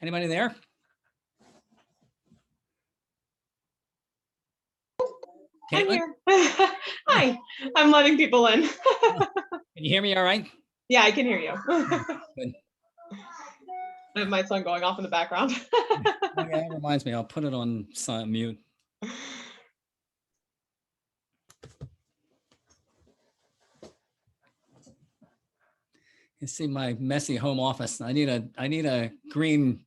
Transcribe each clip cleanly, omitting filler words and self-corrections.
Anybody there? I'm Caitlin? here. Hi, I'm letting people in. Can you hear me all right? Yeah, I can hear you. Good. I have my son going off in the background. Oh, yeah, that reminds me. I'll put it on silent mute. You see my messy home office. I need a green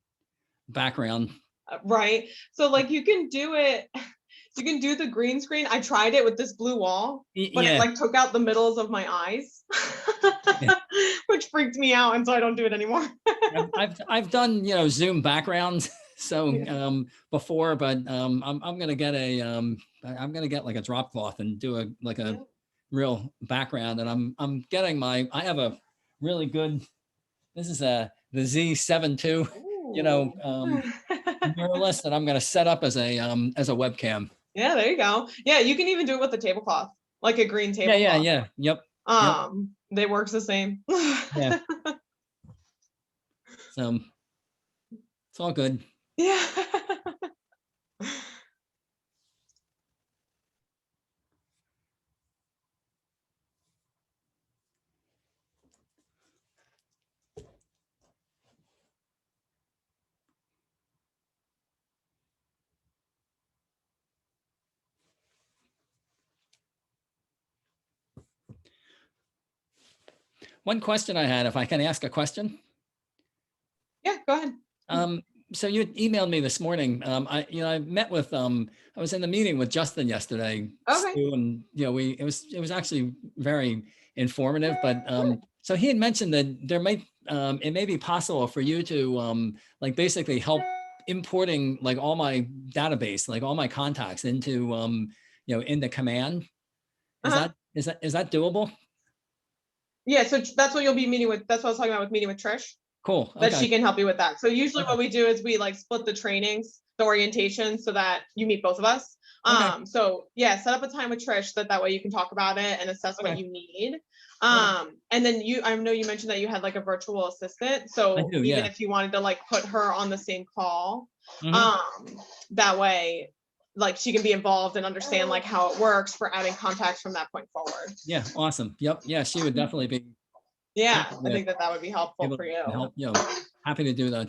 background. Right. So like you can do it. You can do the green screen. I tried it with this blue wall, but it Yeah. like took out the middles of my eyes, Yeah. which freaked me out, and so I don't do it anymore. I've done Zoom backgrounds so Yeah. before, but I'm gonna get like a drop cloth and do a Yeah. real background. And I'm getting I have a really good, this is the Z7 II, Ooh. mirrorless that I'm gonna set up as a webcam. Yeah, there you go. Yeah, you can even do it with a tablecloth, like a green Yeah, tablecloth. yep. They works the same. Yeah. So it's all good. Yeah. One question I had, if I can ask a question. Yeah, go ahead. So you emailed me this morning. I met with I was in the meeting with Justin yesterday, Okay. Stu, and it was actually very informative. But so he had mentioned that it may be possible for you to like basically help importing like all my database, like all my contacts into into Command. Uh-huh. Is that doable? Yeah, so that's what you'll be meeting with. That's what I was talking about with meeting with Trish, Cool. that Okay. she can help you with that. So usually Okay. what we do is we like split the trainings, the orientation, so that you meet both of us. Okay. So yeah, set up a time with Trish that way you can talk about it and assess what Okay. you need. Okay. And then I know you mentioned that you had like a virtual assistant. I So do. even Yeah. if you wanted to like put her on the same call, Mhm. that way like she can be involved and understand like how it works for adding contacts from that point forward. Yeah. Awesome. Yep. Yeah. She would definitely be Yeah, able I to think that would be helpful for you. help. Happy to do that.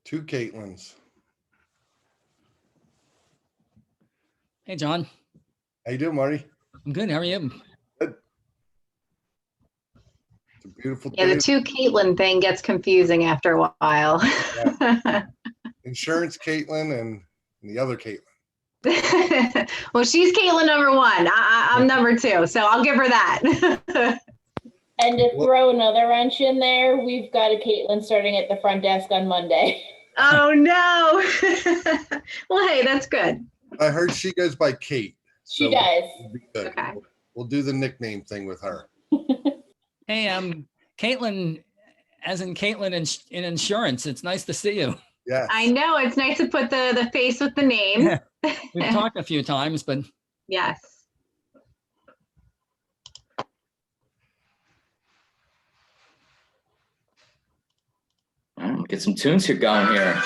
Two Caitlyns. Hey, John. How you doing, Marty? I'm good. How are you? Good. It's a beautiful Yeah, day. the two Caitlin thing gets confusing after a while. Insurance Caitlin and the other Caitlin. Well, she's Caitlin number one. I'm number two, so I'll give her that. And to throw another wrench in there, we've got a Caitlin starting at the front desk on Monday. Oh no. Well, hey, that's good. I heard she goes by Kate. She does. We'll be good. Okay. We'll do the nickname thing with her. Hey, Caitlin, as in Caitlin in insurance. It's nice to see you. Yes. I know it's nice to put the face with the name. Yeah. We've talked a few times, but Yes. Get some tunes here going here.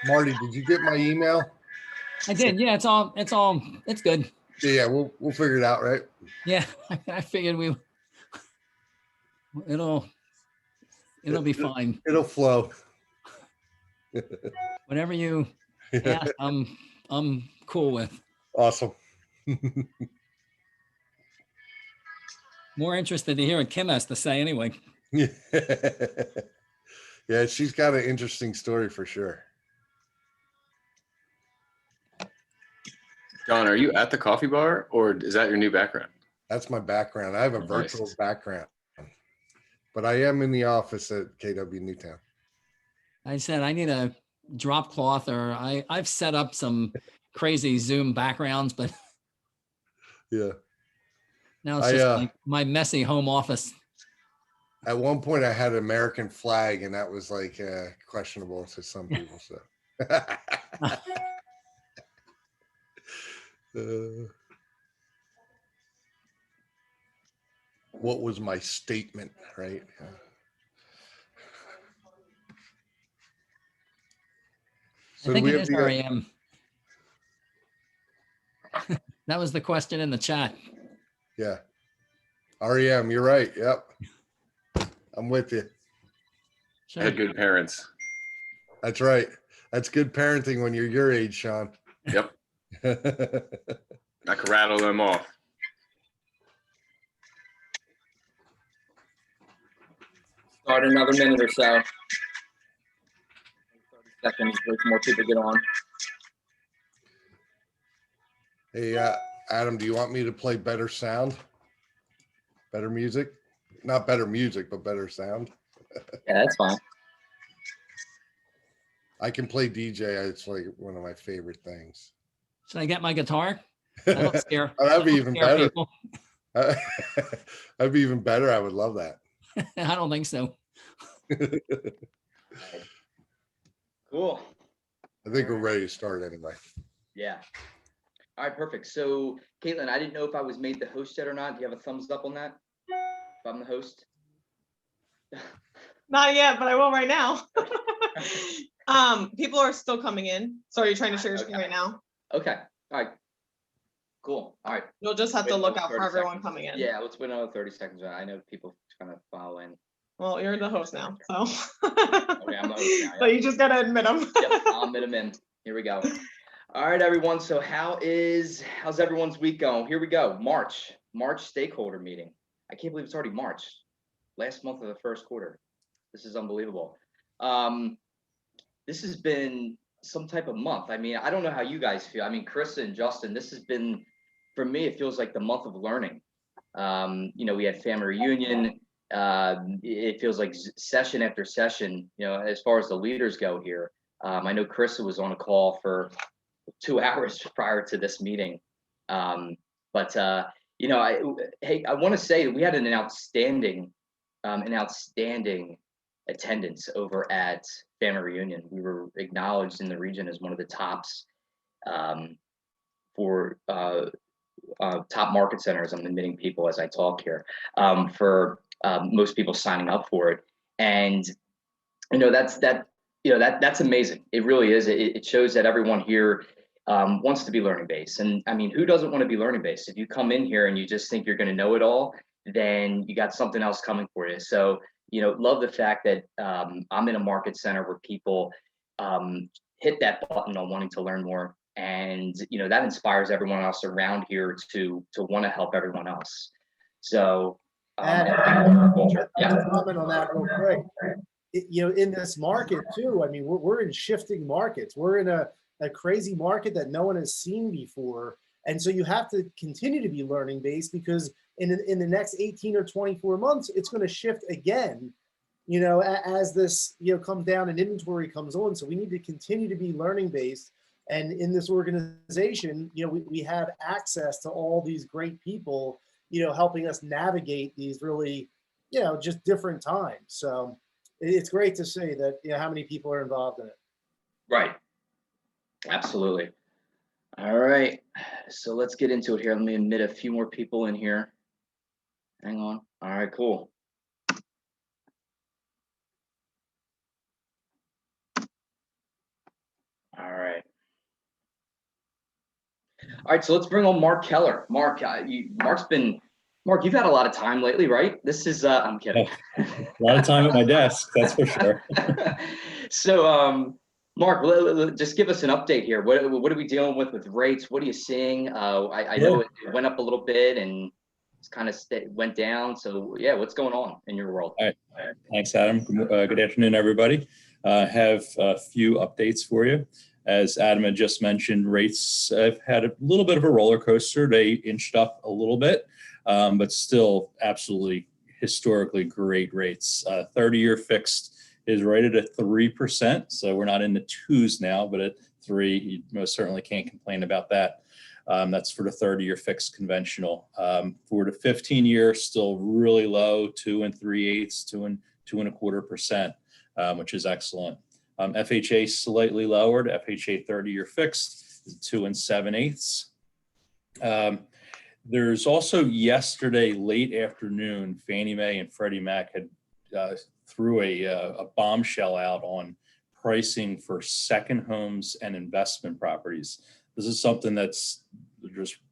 Marty, did you get my email? I did. Yeah, it's good. Yeah, we'll figure it out, right? Yeah, I figured it'll be fine. It'll flow. Whatever you ask, I'm cool with. Awesome. More interested to hear what Kim has to say anyway. Yeah. Yeah, she's got an interesting story for sure. John, are you at the coffee bar or is that your new background? That's my background. I have a virtual background, but I am in the office at KW Newtown. I said I need a drop cloth, or I've set up some crazy Zoom backgrounds, but Yeah. now it's just like my messy home office. At one point, I had an American flag, and that was like questionable to some people. So, what was my statement, right? So I think we it have is the, REM. That was the question in the chat. yeah, REM. You're right. Yep, I'm with you. I had good parents. That's right. That's good parenting when you're your age, Sean. Yep. I could rattle them off. Start another minute or so. 30 seconds, wait for more people to get on. Hey, Adam, do you want me to play better sound? Better music? Not better music, but better sound. Yeah, that's fine. I can play DJ. It's like one of my favorite things. Should I get my guitar? That'll scare. That'd be even better. People. That'd be even better. I would love that. I don't think so. Cool. I think we're ready to start anyway. Yeah. All right, perfect. So, Caitlin, I didn't know if I was made the host yet or not. Do you have a thumbs up on that? If I'm the host? Not yet, but I will right now. People are still coming in. So are you trying to share your screen right now? Okay. All right. Cool. All right. You'll just have to Wait look another out for 30 everyone seconds. coming in. Yeah, let's wait another 30 seconds. I know people trying to follow in. Well, you're the host now, so. Okay, I'm the host now. But you just gotta admit them. Yep, I'll admit them in. Here we go. All right, everyone. So how's everyone's week going? Here we go. March stakeholder meeting. I can't believe it's already March. Last month of the first quarter. This is unbelievable. This has been some type of month. I mean, I don't know how you guys feel. I mean, Krista and Justin, this has been, for me, it feels like the month of learning. You know, we had family reunion. It feels like session after session, you know, as far as the leaders go here. I know Krista was on a call for 2 hours prior to this meeting. You know, I want to say we had an outstanding attendance over at family reunion. We were acknowledged in the region as one of the tops for top market centers. I'm admitting people as I talk here, for most people signing up for it. And you know, that's amazing. It really is. It shows that everyone here wants to be learning based. And I mean, who doesn't want to be learning based? If you come in here and you just think you're going to know it all, then you got something else coming for you. So, you know, love the fact that I'm in a market center where people hit that button on wanting to learn more. And, you know, that inspires everyone else around here to want to help everyone else. So, Comment on that real quick. You know, in this market too, I mean, we're in shifting markets. We're in a crazy market that no one has seen before. And so you have to continue to be learning based, because in the next 18 or 24 months, it's going to shift again, you know, as this, you know, comes down and inventory comes on. So we need to continue to be learning based. And in this organization, you know, we have access to all these great people, you know, helping us navigate these really, you know, just different times. So it's great to see that, you know, how many people are involved in it. Right. Absolutely. All right. So let's get into it here. Let me admit a few more people in here. Hang on. All right, cool. All right. All right, so let's bring on Mark Keller. Mark, Mark, you've had a lot of time lately, right? This is, I'm kidding. A lot of time at my desk, that's for sure. So, Mark, just give us an update here. What are we dealing with rates? What are you seeing? I know it went up a little bit and it's kind of went down. So yeah, what's going on in your world? All right. Thanks, Adam. Good afternoon, everybody. Have a few updates for you. As Adam had just mentioned, rates have had a little bit of a roller coaster. They inched up a little bit, but still absolutely historically great rates. 30-year fixed is rated at 3%. So we're not in the twos now, but at 3, you most certainly can't complain about that. That's for the 30-year fixed conventional. For the 15-year, still really low, 2 3/8, 2.25%, which is excellent. FHA slightly lowered. FHA 30-year fixed is 2 7/8. There's also yesterday late afternoon, Fannie Mae and Freddie Mac had threw a bombshell out on pricing for second homes and investment properties. This is something that's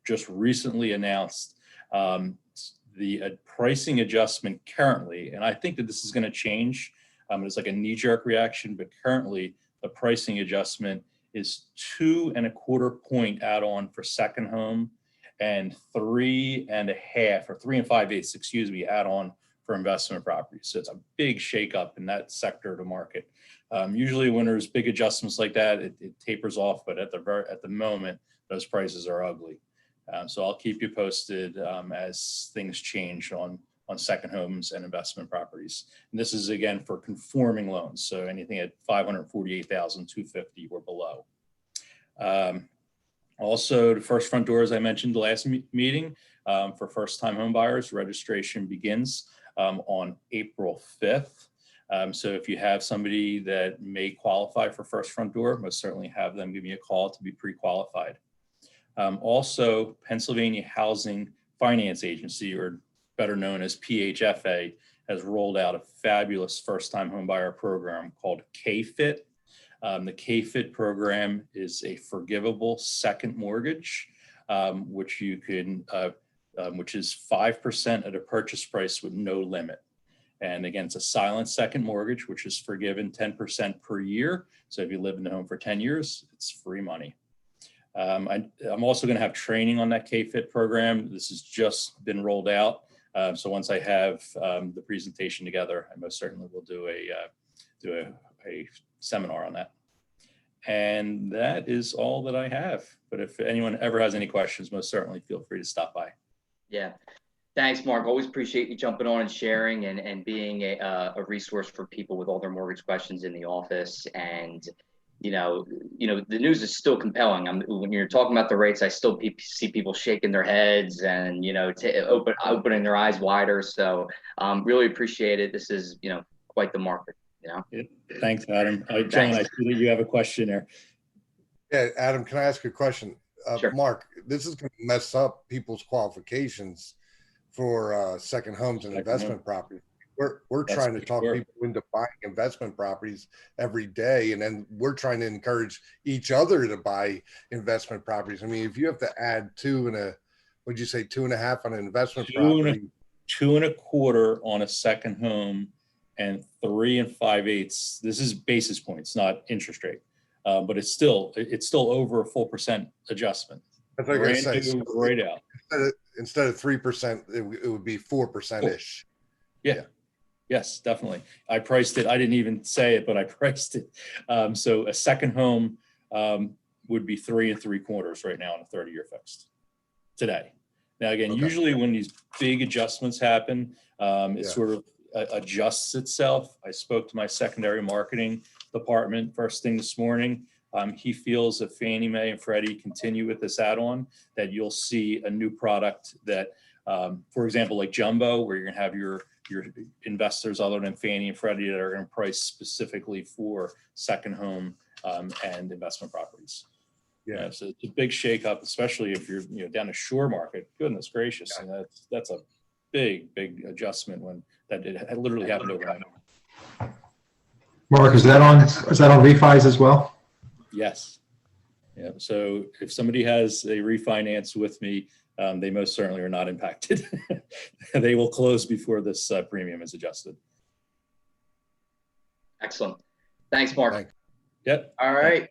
just recently announced. The pricing adjustment currently, and I think that this is going to change. It's like a knee-jerk reaction, but currently the pricing adjustment is 2.25 point add-on for second home and 3.5 or 3 5/8, excuse me, add-on for investment properties. So it's a big shakeup in that sector of the market. Usually when there's big adjustments like that, it tapers off, but at the moment, those prices are ugly. So I'll keep you posted as things change on second homes and investment properties. And this is again for conforming loans. So anything at $548,250 or below. Also, the first front door, as I mentioned the last meeting, for first-time home buyers, registration begins on April 5th. So if you have somebody that may qualify for first front door, most certainly have them give me a call to be pre-qualified. Also, Pennsylvania Housing Finance Agency, or better known as PHFA, has rolled out a fabulous first-time homebuyer program called KFIT. The KFIT program is a forgivable second mortgage, which you can, which is 5% of the purchase price with no limit. And again, it's a silent second mortgage, which is forgiven 10% per year. So if you live in the home for 10 years, it's free money. I'm also going to have training on that KFIT program. This has just been rolled out. So once I have the presentation together, I most certainly will do a seminar on that. And that is all that I have. But if anyone ever has any questions, most certainly feel free to stop by. Yeah. Thanks, Mark. Always appreciate you jumping on and sharing and being a resource for people with all their mortgage questions in the office. And, the news is still compelling. When you're talking about the rates, I still see people shaking their heads and, opening their eyes wider. So really appreciate it. This is, quite the market, Yeah. Thanks, Adam. John, Thanks. I see that you have a question there. Yeah, Adam, can I ask you a question? Sure. Mark, this is going to mess up people's qualifications for second homes and Second investment properties. We're That's trying to for talk sure. people into buying investment properties every day, and then we're trying to encourage each other to buy investment properties. I mean, if you have to add 2.5 on an investment property, 2 1/4 on a second home, and 3 5/8. This is basis points, not interest rate, but it's still over a full % adjustment. that's what I'm going to say. Brand new, right out. Instead of 3%, it would be 4% ish. Yeah. Yes, definitely. I priced it. I didn't even say it, but I priced it. So a second home would be 3 3/4 right now on a 30-year fixed today. Now, again, Okay. usually when these big adjustments happen, it sort of adjusts itself. I spoke to my secondary marketing department first thing this morning. He feels if Fannie Mae and Freddie continue with this add-on, that you'll see a new product that, for example, like jumbo, where you're going to have your investors other than Fannie and Freddie that are going to price specifically for second home and investment properties. Yeah. So it's a big shakeup, especially if you're down a shore market. Goodness gracious, and that's a big adjustment when that it literally happened overnight. Mark, is that on refis as well? Yes. Yeah. So if somebody has a refinance with me, they most certainly are not impacted. They will close before this premium is adjusted. Excellent. Thanks, Mark. Thanks. Yep. All right.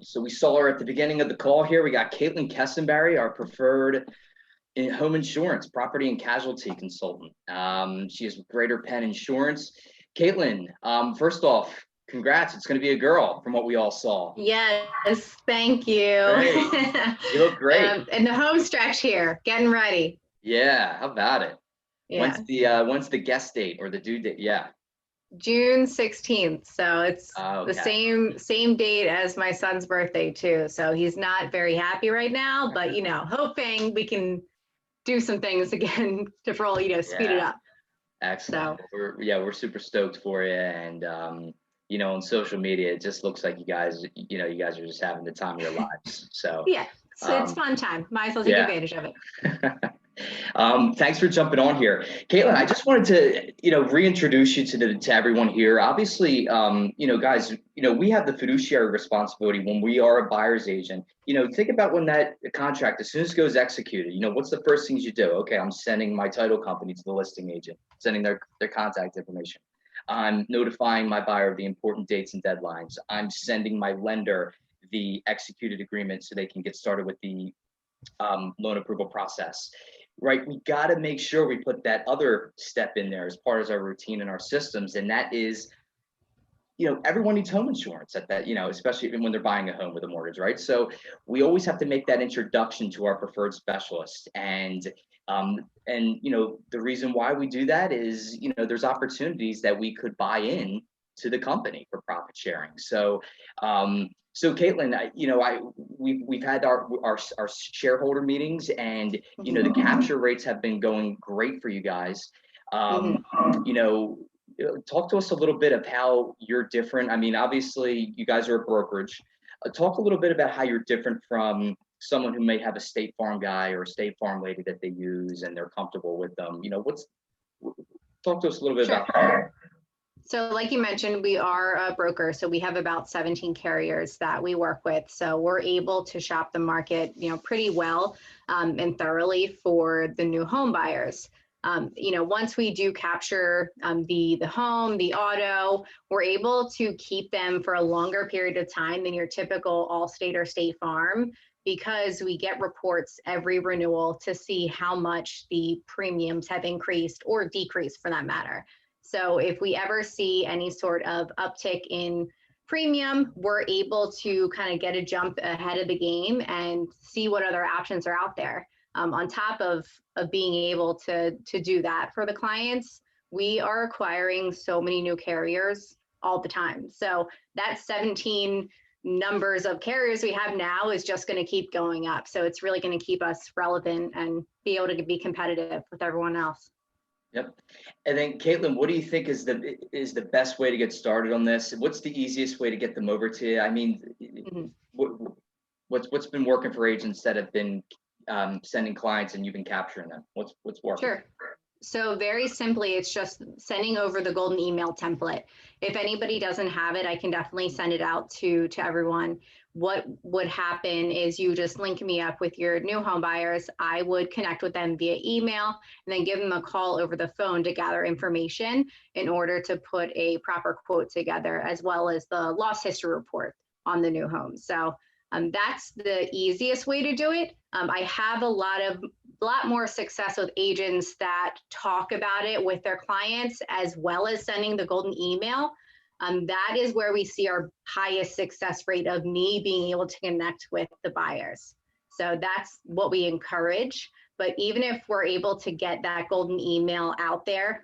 So we saw her at the beginning of the call here. We got Caitlin Kessenberry, our preferred home insurance, property and casualty consultant. She is with Greater Penn Insurance. Caitlin, first off, congrats. It's going to be a girl from what we all saw. Yes, thank you. Great. You look great. In the home stretch here, getting ready. Yeah. How about it? Yeah. When's the guest date or the due date? Yeah. June 16th. So it's Okay. the same date as my son's birthday too. So he's not very happy right now, but hoping we can do some things again to speed it up. Excellent. So. We're super stoked for you. And, on social media, it just looks like you guys are just having the time of your lives. So yeah, so it's fun time. Might as well take advantage of it. Thanks for jumping on here. Caitlin, I just wanted to, reintroduce you to everyone here. Obviously, guys, we have the fiduciary responsibility when we are a buyer's agent. Think about when that contract, as soon as it goes executed, what's the first things you do? Okay, I'm sending my title company to the listing agent, sending their contact information. I'm notifying my buyer of the important dates and deadlines. I'm sending my lender the executed agreement so they can get started with the loan approval process. Right, we got to make sure we put that other step in there as part of our routine and our systems, and that is, everyone needs home insurance at that, especially when they're buying a home with a mortgage, right? So we always have to make that introduction to our preferred specialist, and the reason why we do that is, there's opportunities that we could buy in to the company for profit sharing. So Caitlin, we've had our shareholder meetings, and the capture rates have been going great for you guys. Talk to us a little bit of how you're different. I mean, obviously, you guys are a brokerage. Talk a little bit about how you're different from someone who may have a State Farm guy or a State Farm lady that they use and they're comfortable with them. Talk to us a little bit about that. So like you mentioned, we are a broker. So we have about 17 carriers that we work with. So we're able to shop the market, pretty well and thoroughly for the new home buyers. Once we do capture the home, the auto, we're able to keep them for a longer period of time than your typical Allstate or State Farm, because we get reports every renewal to see how much the premiums have increased or decreased for that matter. So if we ever see any sort of uptick in premium, we're able to kind of get a jump ahead of the game and see what other options are out there. On top of being able to do that for the clients, we are acquiring so many new carriers all the time. So that 17 numbers of carriers we have now is just going to keep going up. So it's really going to keep us relevant and be able to be competitive with everyone else. Yep. And then Caitlin, what do you think is the best way to get started on this? What's the easiest way to get them over to you? I mean, what's been working for agents that have been sending clients and you've been capturing them? What's working? Sure. So very simply, it's just sending over the golden email template. If anybody doesn't have it, I can definitely send it out to everyone. What would happen is you just link me up with your new home buyers. I would connect with them via email and then give them a call over the phone to gather information in order to put a proper quote together, as well as the loss history report on the new home. So that's the easiest way to do it. I have a lot more success with agents that talk about it with their clients, as well as sending the golden email. That is where we see our highest success rate of me being able to connect with the buyers. So that's what we encourage. But even if we're able to get that golden email out there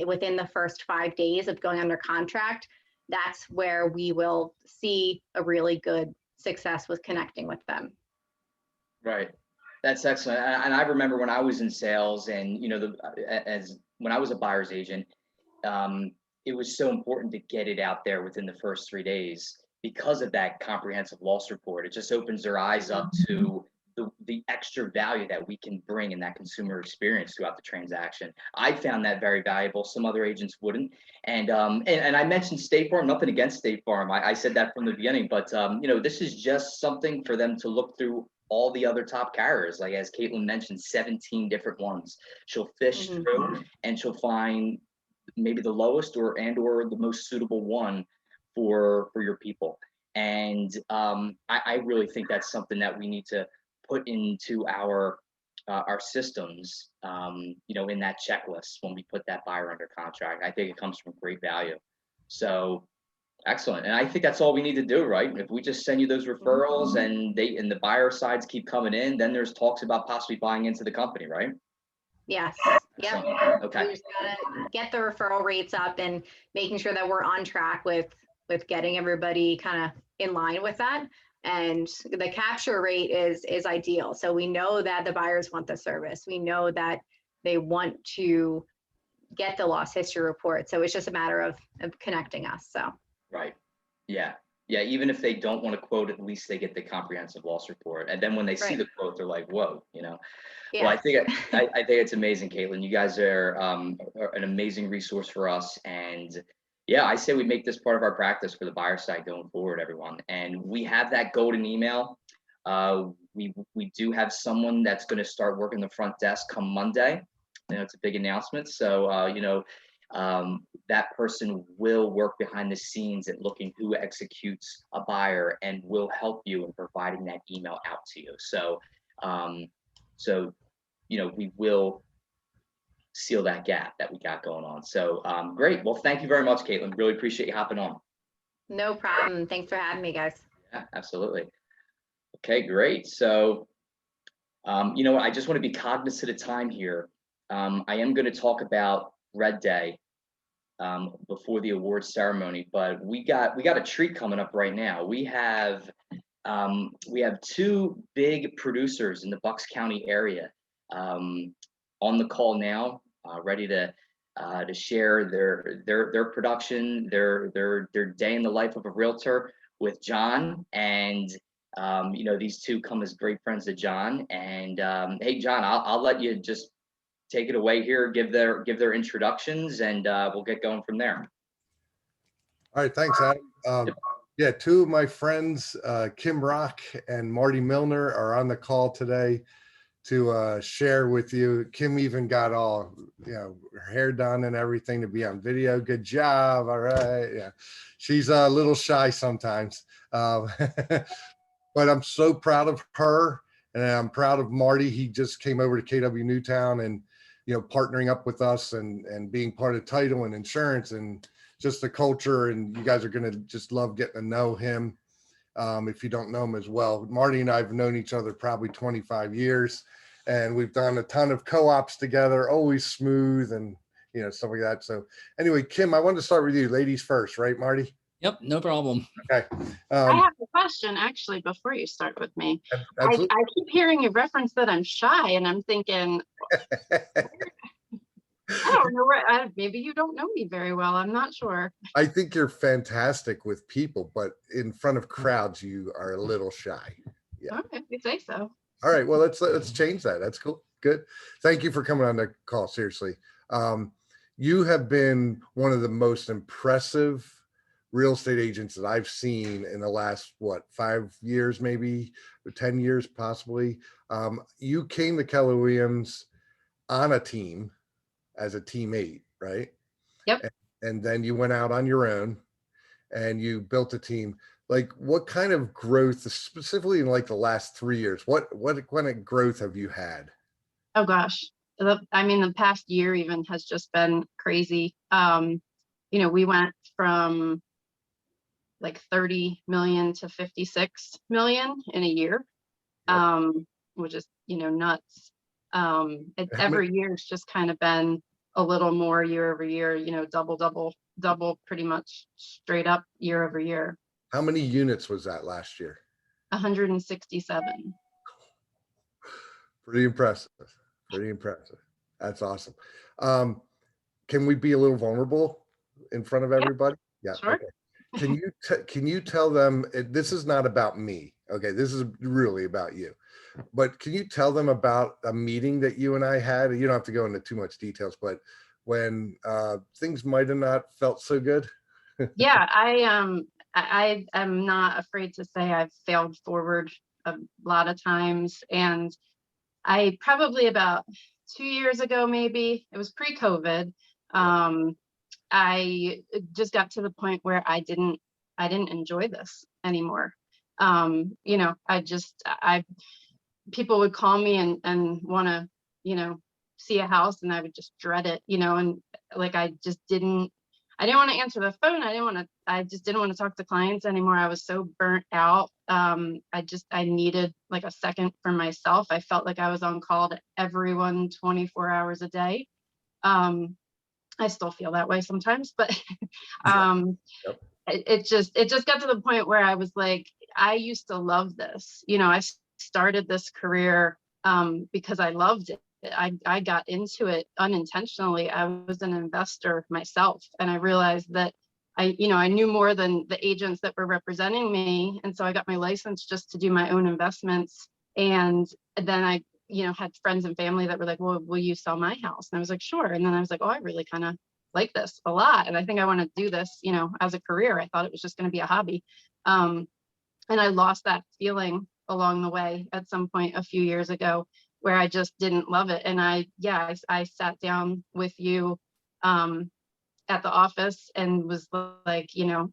within the first 5 days of going under contract, that's where we will see a really good success with connecting with them. Right. That's excellent. And I remember when I was in sales and, you know, when I was a buyer's agent, it was so important to get it out there within the first 3 days because of that comprehensive loss report. It just opens their eyes up to the extra value that we can bring in that consumer experience throughout the transaction. I found that very valuable. Some other agents wouldn't. And I mentioned State Farm, nothing against State Farm. I said that from the beginning, but you know, this is just something for them to look through all the other top carriers. Like as Caitlin mentioned, 17 different ones. She'll fish through and she'll find maybe the lowest or the most suitable one for your people. And I really think that's something that we need to put into our systems, you know, in that checklist when we put that buyer under contract. I think it comes from great value. So excellent. And I think that's all we need to do, right? If we just send you those referrals and the buyer sides keep coming in, then there's talks about possibly buying into the company, right? Yes. Yeah. Okay. We just gotta get the referral rates up and making sure that we're on track with getting everybody kind of in line with that. And the capture rate is ideal. So we know that the buyers want the service. We know that they want to get the loss history report. So it's just a matter of connecting us. So. Right. Yeah. Yeah. Even if they don't want to quote, at least they get the comprehensive loss report. And then when they see the quote, they're like, whoa, you know. Yeah. Well, I think it's amazing, Caitlin. You guys are an amazing resource for us. And yeah, I say we make this part of our practice for the buyer side going forward, everyone. And we have that golden email. We do have someone that's going to start working the front desk come Monday. You know, it's a big announcement. So, you know, that person will work behind the scenes at looking who executes a buyer and will help you in providing that email out to you. So, you know, we will seal that gap that we got going on. So great. Well, thank you very much, Caitlin. Really appreciate you hopping on. No problem. Thanks for having me, guys. Yeah, absolutely. Okay, great. So, you know what, I just want to be cognizant of time here. I am going to talk about Red Day before the awards ceremony, but we got a treat coming up right now. We have two big producers in the Bucks County area on the call now, ready to share their production, their day in the life of a realtor with John. And you know, these two come as great friends to John. And hey, John, I'll let you just take it away here, give their introductions, and we'll get going from there. All right, thanks, Adam. Yeah, two of my friends, Kim Rock and Marty Millner, are on the call today to share with you. Kim even got all, you know, her hair done and everything to be on video. Good job. All right. Yeah, she's a little shy sometimes, but I'm so proud of her, and I'm proud of Marty. He just came over to KW Newtown and, you know, partnering up with us and being part of title and insurance and just the culture, and you guys are going to just love getting to know him. If you don't know him as well, Marty and I have known each other probably 25 years, and we've done a ton of co-ops together, always smooth and, you know, stuff like that. So anyway, Kim, I wanted to start with you, ladies first, right, Marty? Yep, no problem. Okay. I have a question actually before you start with me. I keep hearing you reference that I'm shy, and I'm thinking, I don't know where, maybe you don't know me very well. I'm not sure. I think you're fantastic with people, but in front of crowds, you are a little shy. Yeah. Okay, you say so. All right. Well, let's change that. That's cool. Good. Thank you for coming on the call. Seriously. You have been one of the most impressive real estate agents that I've seen in the last, what, 5 years, maybe 10 years, possibly. You came to Keller Williams on a team as a teammate, right? Yep. And then you went out on your own and you built a team. Like, what kind of growth, specifically in like the last 3 years, what kind of growth have you had? Oh gosh. I mean, the past year even has just been crazy. You know, we went from like 30 million to 56 million in a year, which is, you know, nuts. Every year it's just kind of been a little more year over year, you know, double pretty much straight up year over year. How many units was that last year? 167. Pretty impressive. Pretty impressive. That's awesome. Can we be a little vulnerable in front of everybody? Yeah. Sure. Okay. Can you tell them, this is not about me, okay, this is really about you, but can you tell them about a meeting that you and I had? You don't have to go into too much details, but when things might have not felt so good. Yeah, I am not afraid to say I've failed forward a lot of times, and I probably about 2 years ago, maybe it was pre-COVID, I just got to the point where I didn't enjoy this anymore. You know, people would call me and want to, you know, see a house, and I would just dread it, you know, and like I didn't want to answer the phone. I just didn't want to talk to clients anymore. I was so burnt out. I needed like a second for myself. I felt like I was on call to everyone 24 hours a day. I still feel that way sometimes, but it just got to the point where I was like, I used to love this. You know, I started this career because I loved it. I got into it unintentionally. I was an investor myself, and I realized that I knew more than the agents that were representing me. And so I got my license just to do my own investments. And then I, you know, had friends and family that were like, well, will you sell my house? And I was like, sure. And then I was like, oh, I really kind of like this a lot. And I think I want to do this, you know, as a career. I thought it was just going to be a hobby. And I lost that feeling along the way at some point a few years ago, where I just didn't love it. And I sat down with you at the office and was like, you know,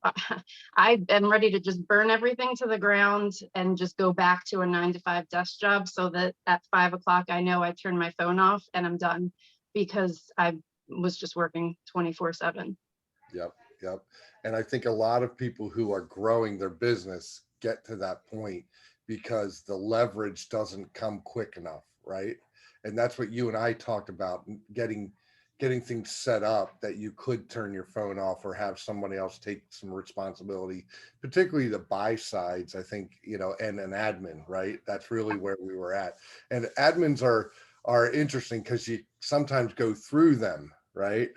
I am ready to just burn everything to the ground and just go back to a 9-to-5 desk job, so that at 5 o'clock, I know I turn my phone off and I'm done, because I was just working 24/7. Yep. And I think a lot of people who are growing their business get to that point because the leverage doesn't come quick enough, right? And that's what you and I talked about, getting things set up that you could turn your phone off or have somebody else take some responsibility, particularly the buy sides, I think, you know, and an admin, right? That's really where we were at. And admins are interesting because you sometimes go through them, right,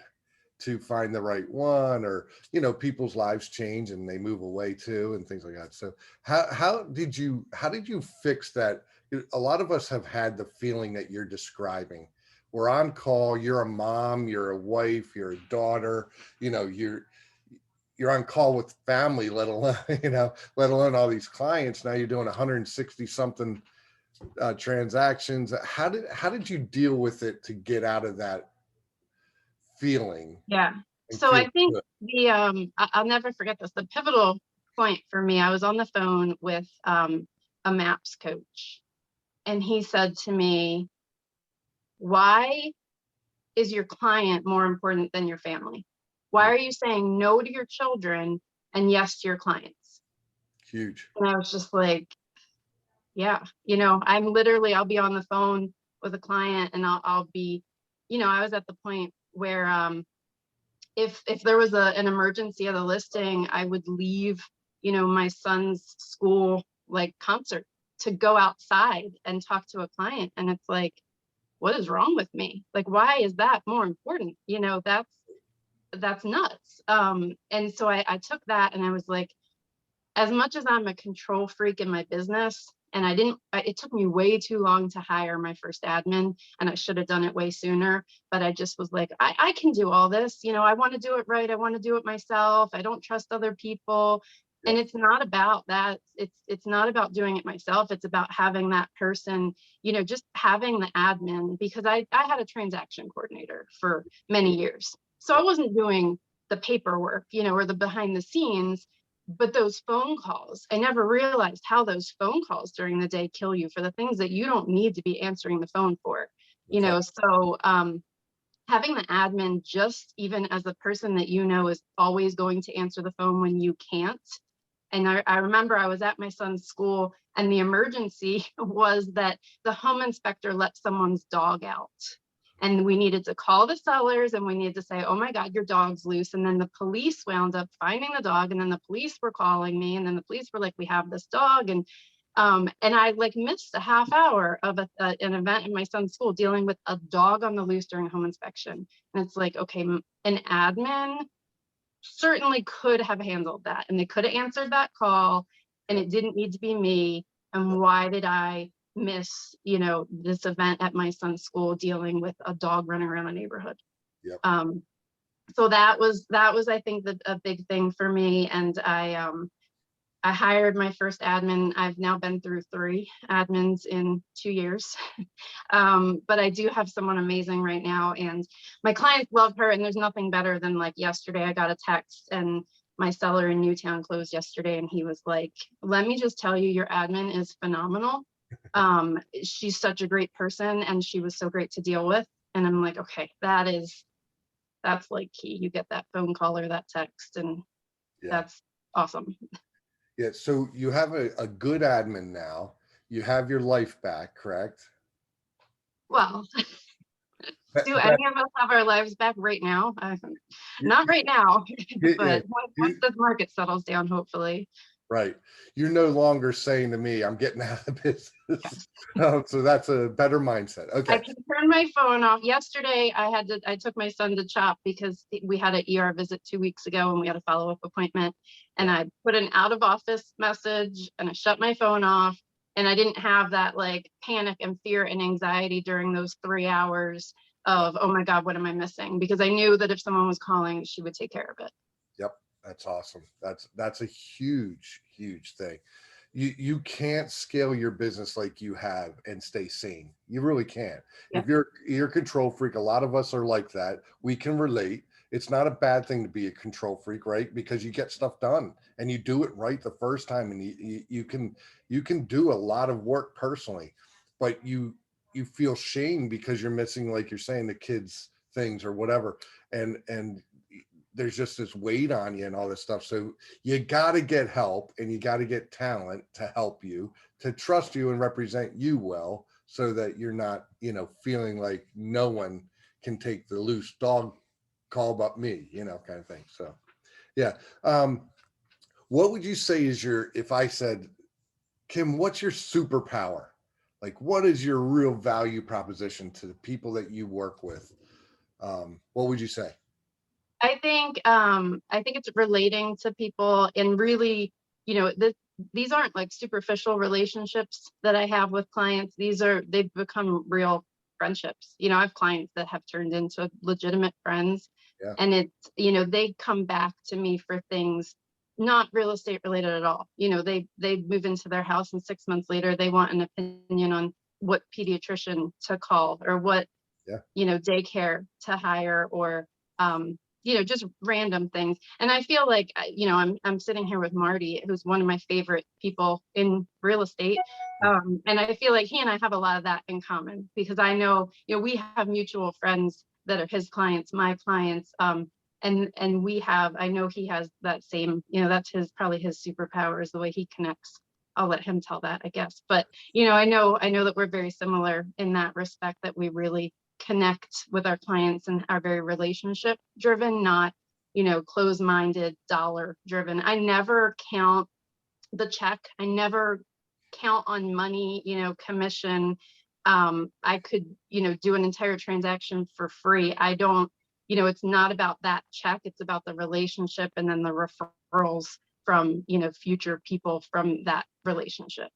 to find the right one, or, you know, people's lives change and they move away too and things like that. So how did you fix that? A lot of us have had the feeling that you're describing. We're on call, you're a mom, you're a wife, you're a daughter, you know, you're on call with family, let alone all these clients. Now you're doing 160 something transactions. How did you deal with it to get out of that feeling? Yeah. So I think I'll never forget this. The pivotal point for me, I was on the phone with a MAPS coach, and he said to me, why is your client more important than your family? Why are you saying no to your children and yes to your clients? Huge. And I was just like, yeah, you know, I'll be on the phone with a client and I'll be, you know, I was at the point where if there was an emergency at a listing, I would leave, you know, my son's school like concert to go outside and talk to a client. And it's like, what is wrong with me? Like, why is that more important? You know, that's nuts. And so I took that and I was like, as much as I'm a control freak in my business, and it took me way too long to hire my first admin, and I should have done it way sooner, but I just was like, I can do all this. You know, I want to do it right. I want to do it myself. I don't trust other people. And it's not about that. It's not about doing it myself. It's about having that person, you know, just having the admin, because I had a transaction coordinator for many years. So I wasn't doing the paperwork, you know, or the behind the scenes. But those phone calls, I never realized how those phone calls during the day kill you for the things that you don't need to be answering the phone for, you know. So having the admin, just even as a person that you know is always going to answer the phone when you can't. And I remember I was at my son's school and the emergency was that the home inspector let someone's dog out. And we needed to call the sellers and we needed to say, oh my God, your dog's loose. And then the police wound up finding the dog. And then the police were calling me. And then the police were like, we have this dog. And I like missed a half hour of an event in my son's school dealing with a dog on the loose during a home inspection. And it's like, okay, an admin certainly could have handled that. And they could have answered that call and it didn't need to be me. And why did I miss, you know, this event at my son's school dealing with a dog running around the neighborhood? So that was I think a big thing for me. And I hired my first admin. I've now been through 3 admins in 2 years. But I do have someone amazing right now and my clients love her. And there's nothing better than like yesterday I got a text and my seller in Newtown closed yesterday and he was like, let me just tell you, your admin is phenomenal. She's such a great person and she was so great to deal with. And I'm like, okay, that's like key. You get that phone call or that text and that's awesome. Yeah, so you have a good admin now. You have your life back, correct? Well, do any of us have our lives back right now? Not right now, but once this market settles down, hopefully. Right. You're no longer saying to me, I'm getting out of business. So that's a better mindset. Okay. I can turn my phone off. Yesterday, I took my son to CHOP because we had an ER visit 2 weeks ago and we had a follow-up appointment. And I put an out of office message and I shut my phone off. And I didn't have that like panic and fear and anxiety during those 3 hours of, oh my God, what am I missing? Because I knew that if someone was calling, she would take care of it. Yep. That's awesome. That's a huge thing. You can't scale your business like you have and stay sane. You really can't. If you're a control freak, a lot of us are like that. We can relate. It's not a bad thing to be a control freak, right? Because you get stuff done and you do it right the first time, and you can do a lot of work personally, but you feel shame because you're missing, like you're saying, the kids things or whatever, and there's just this weight on you and all this stuff. So you got to get help and you got to get talent to help you, to trust you and represent you well, so that you're not, you know, feeling like no one can take the loose dog call but me, you know, kind of thing. So, yeah. What would you say is if I said, Kim, what's your superpower? Like, what is your real value proposition to the people that you work with? What would you say? I think it's relating to people and really, you know, these aren't like superficial relationships that I have with clients. They've become real friendships. You know, I have clients that have turned into legitimate friends, and it's, you know, they come back to me for things not real estate related at all. You know, they move into their house and 6 months later they want an opinion on what pediatrician to call or what, you know, daycare to hire, or you know, just random things. And I feel like, you know, I'm sitting here with Marty, who's one of my favorite people in real estate. And I feel like he and I have a lot of that in common, because I know, you know, we have mutual friends that are his clients, my clients. and we have, I know he has that same, that's probably his superpower is the way he connects. I'll let him tell that, I guess. But, I know that we're very similar in that respect, that we really connect with our clients and are very relationship driven, not, closed-minded, dollar driven. I never count the check. I never count on money, commission. I could, do an entire transaction for free. I don't, it's not about that check. It's about the relationship and then the referrals from, future people from that relationship.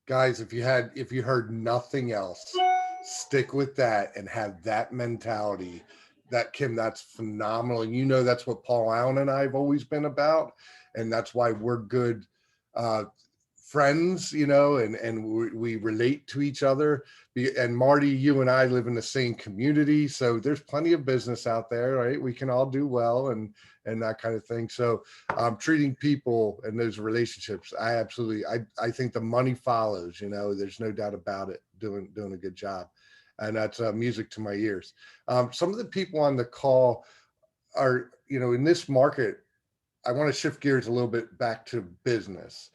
Guys, if you heard nothing else, stick with that and have that mentality. That, Kim, that's phenomenal. And that's what Paul Allen and I have always been about. And that's why we're good friends, and we relate to each other. And Marty, you and I live in the same community, so there's plenty of business out there, right? We can all do well and that kind of thing. So treating people and those relationships, I think the money follows, there's no doubt about it, doing a good job. And that's music to my ears. Some of the people on the call are, in this market, I want to shift gears a little bit back to business.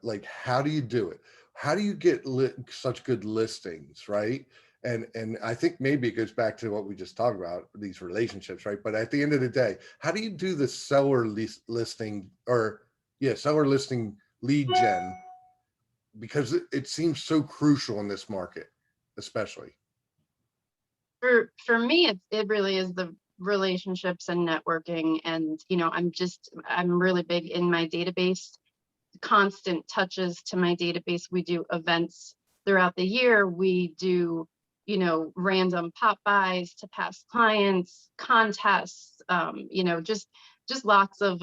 Like, how do you do it? How do you get such good listings, right? And I think maybe it goes back to what we just talked about, these relationships, right? But at the end of the day, how do you do the seller listing lead gen? Because it seems so crucial in this market, especially. For me, it really is the relationships and networking. And, I'm really big in my database, constant touches to my database. We do events throughout the year. We do, random pop buys to past clients, contests, just lots of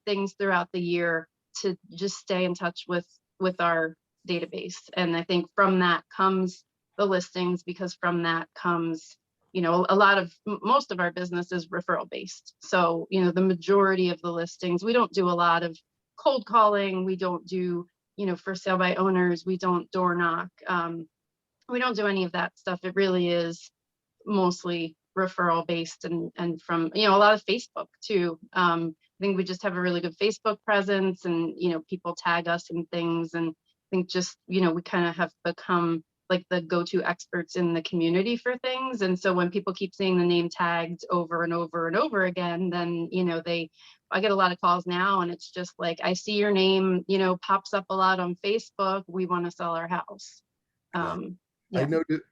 things throughout the year to just stay in touch with our database. And I think from that comes the listings, because from that comes, most of our business is referral based. So, the majority of the listings, we don't do a lot of cold calling. We don't do, for sale by owners. We don't door knock. We don't do any of that stuff. It really is mostly referral based and from, a lot of Facebook too. I think we just have a really good Facebook presence, and, people tag us and things. And I think just, we kind of have become like the go-to experts in the community for things. And so when people keep seeing the name tagged over and over and over again, then, I get a lot of calls now, and it's just like, I see your name, pops up a lot on Facebook. We want to sell our house. Yeah.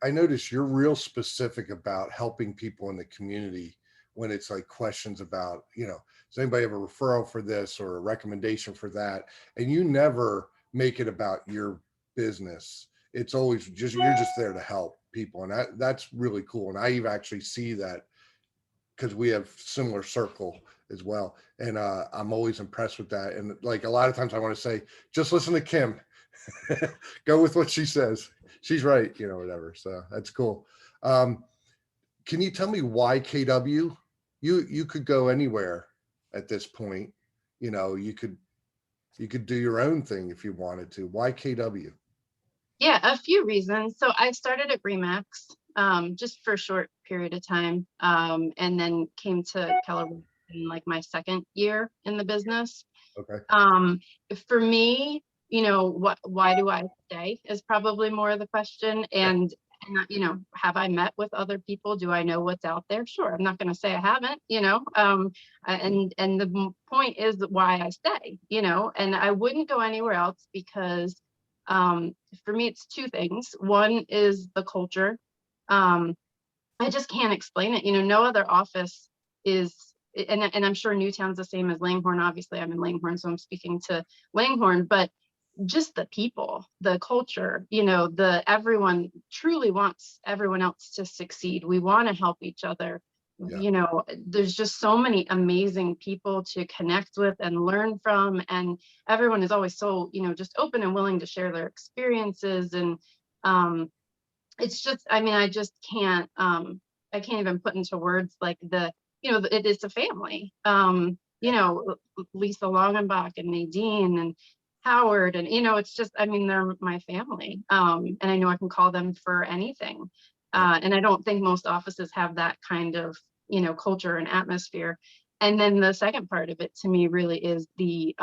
I noticed you're real specific about helping people in the community when it's like questions about, does anybody have a referral for this or a recommendation for that? And you never make it about your business. It's always just, you're just there to help people. And that's really cool. And I actually see that because we have similar circle as well. And I'm always impressed with that. And like a lot of times I want to say, just listen to Kim, go with what she says. She's right, whatever. So that's cool. Can you tell me why KW? You could go anywhere at this point. You could do your own thing if you wanted to. Why KW? Yeah, a few reasons. So I started at Remax just for a short period of time, and then came to Keller in like my second year in the business. Okay. For me, why do I stay is probably more of the question. And have I met with other people? Do I know what's out there? Sure. I'm not going to say I haven't, and the point is why I stay, and I wouldn't go anywhere else because for me, it's two things. One is the culture. I just can't explain it. No other office is, and I'm sure Newtown's the same as Langhorne. Obviously, I'm in Langhorne, so I'm speaking to Langhorne, but just the people, the culture, everyone truly wants everyone else to succeed. We want to help each other. Yeah. There's just so many amazing people to connect with and learn from. And everyone is always so, just open and willing to share their experiences. And it's just, I just can't, I can't even put into words like it is a family. Lisa Longenbach and Nadine and Howard, and it's just, they're my family. And I know I can call them for anything. And I don't think most offices have that kind of culture and atmosphere. And then the second part of it to me really is the,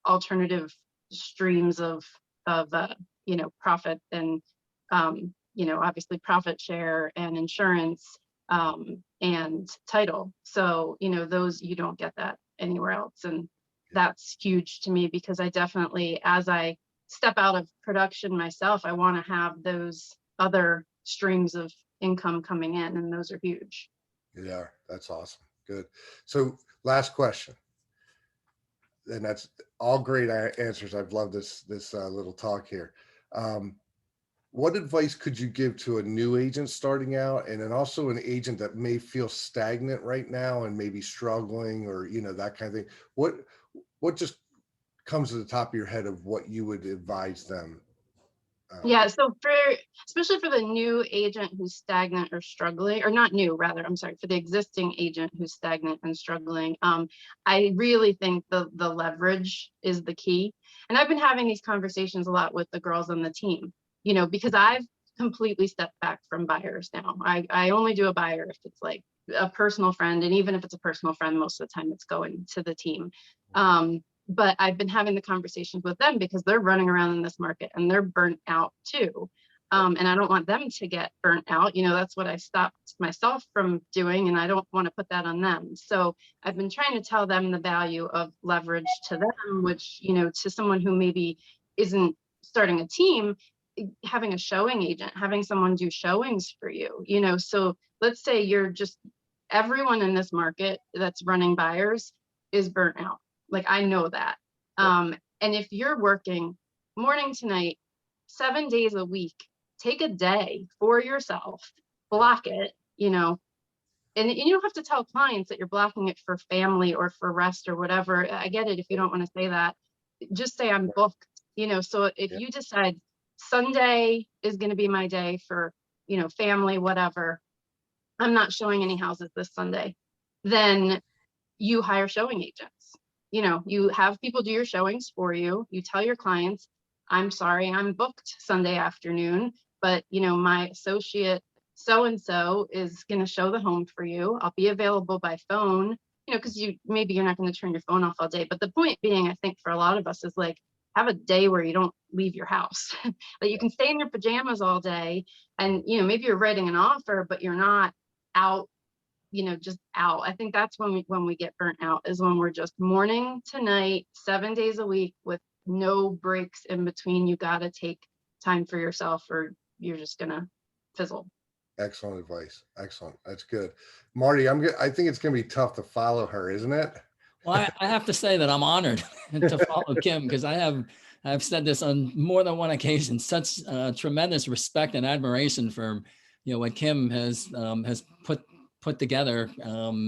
alternative streams of profit and, obviously profit share and insurance, and title. So, those, you don't get that anywhere else. And that's huge to me, because I definitely, as I step out of production myself, I want to have those other streams of income coming in, and those are huge. Yeah, that's awesome. Good. So last question. And that's all great answers. I've loved this little talk here. What advice could you give to a new agent starting out, and then also an agent that may feel stagnant right now and maybe struggling, or that kind of thing? What just comes to the top of your head of what you would advise them? Yeah, so especially for the new agent who's stagnant or struggling, or not new, rather, I'm sorry, for the existing agent who's stagnant and struggling, I really think the leverage is the key. And I've been having these conversations a lot with the girls on the team, because I've completely stepped back from buyers now. I only do a buyer if it's like a personal friend, and even if it's a personal friend, most of the time it's going to the team. But I've been having the conversations with them because they're running around in this market and they're burnt out too. And I don't want them to get burnt out. That's what I stopped myself from doing, and I don't want to put that on them. So I've been trying to tell them the value of leverage to them, which, to someone who maybe isn't starting a team, having a showing agent, having someone do showings for you, so let's say everyone in this market that's running buyers is burnt out. Like, I know that. And if you're working morning to night, 7 days a week, take a day for yourself, block it, and you don't have to tell clients that you're blocking it for family or for rest or whatever. I get it if you don't want to say that. Just say I'm booked, so if you decide Sunday is going to be my day for, family, whatever, I'm not showing any houses this Sunday, then you hire showing agents. You have people do your showings for you. You tell your clients, I'm sorry, I'm booked Sunday afternoon, but my associate so-and-so is going to show the home for you. I'll be available by phone, because maybe you're not going to turn your phone off all day. But the point being, I think for a lot of us is like, have a day where you don't leave your house, that you can stay in your pajamas all day. And, maybe you're writing an offer, but you're not out, just out. I think that's when we get burnt out, is when we're just morning to night, 7 days a week with no breaks in between. You got to take time for yourself, or you're just going to fizzle. Excellent advice. Excellent. That's good. Marty, I think it's going to be tough to follow her, isn't it? Well, I have to say that I'm honored to follow Kim, because I've said this on more than one occasion, such tremendous respect and admiration for, what Kim has put together.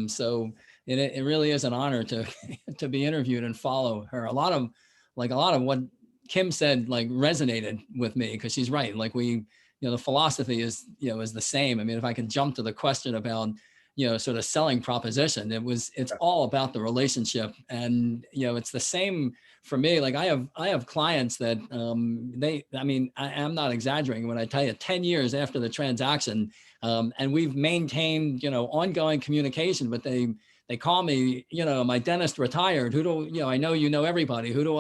So it really is an honor to be interviewed and follow her. A lot of what Kim said resonated with me, because she's right. The philosophy is the same. I mean, if I can jump to the question about, sort of selling proposition, it's all about the relationship. And, it's the same for me. Like I have clients that I'm not exaggerating when I tell you 10 years after the transaction, and we've maintained, ongoing communication, but they call me, my dentist retired. Who do, I know, everybody, who do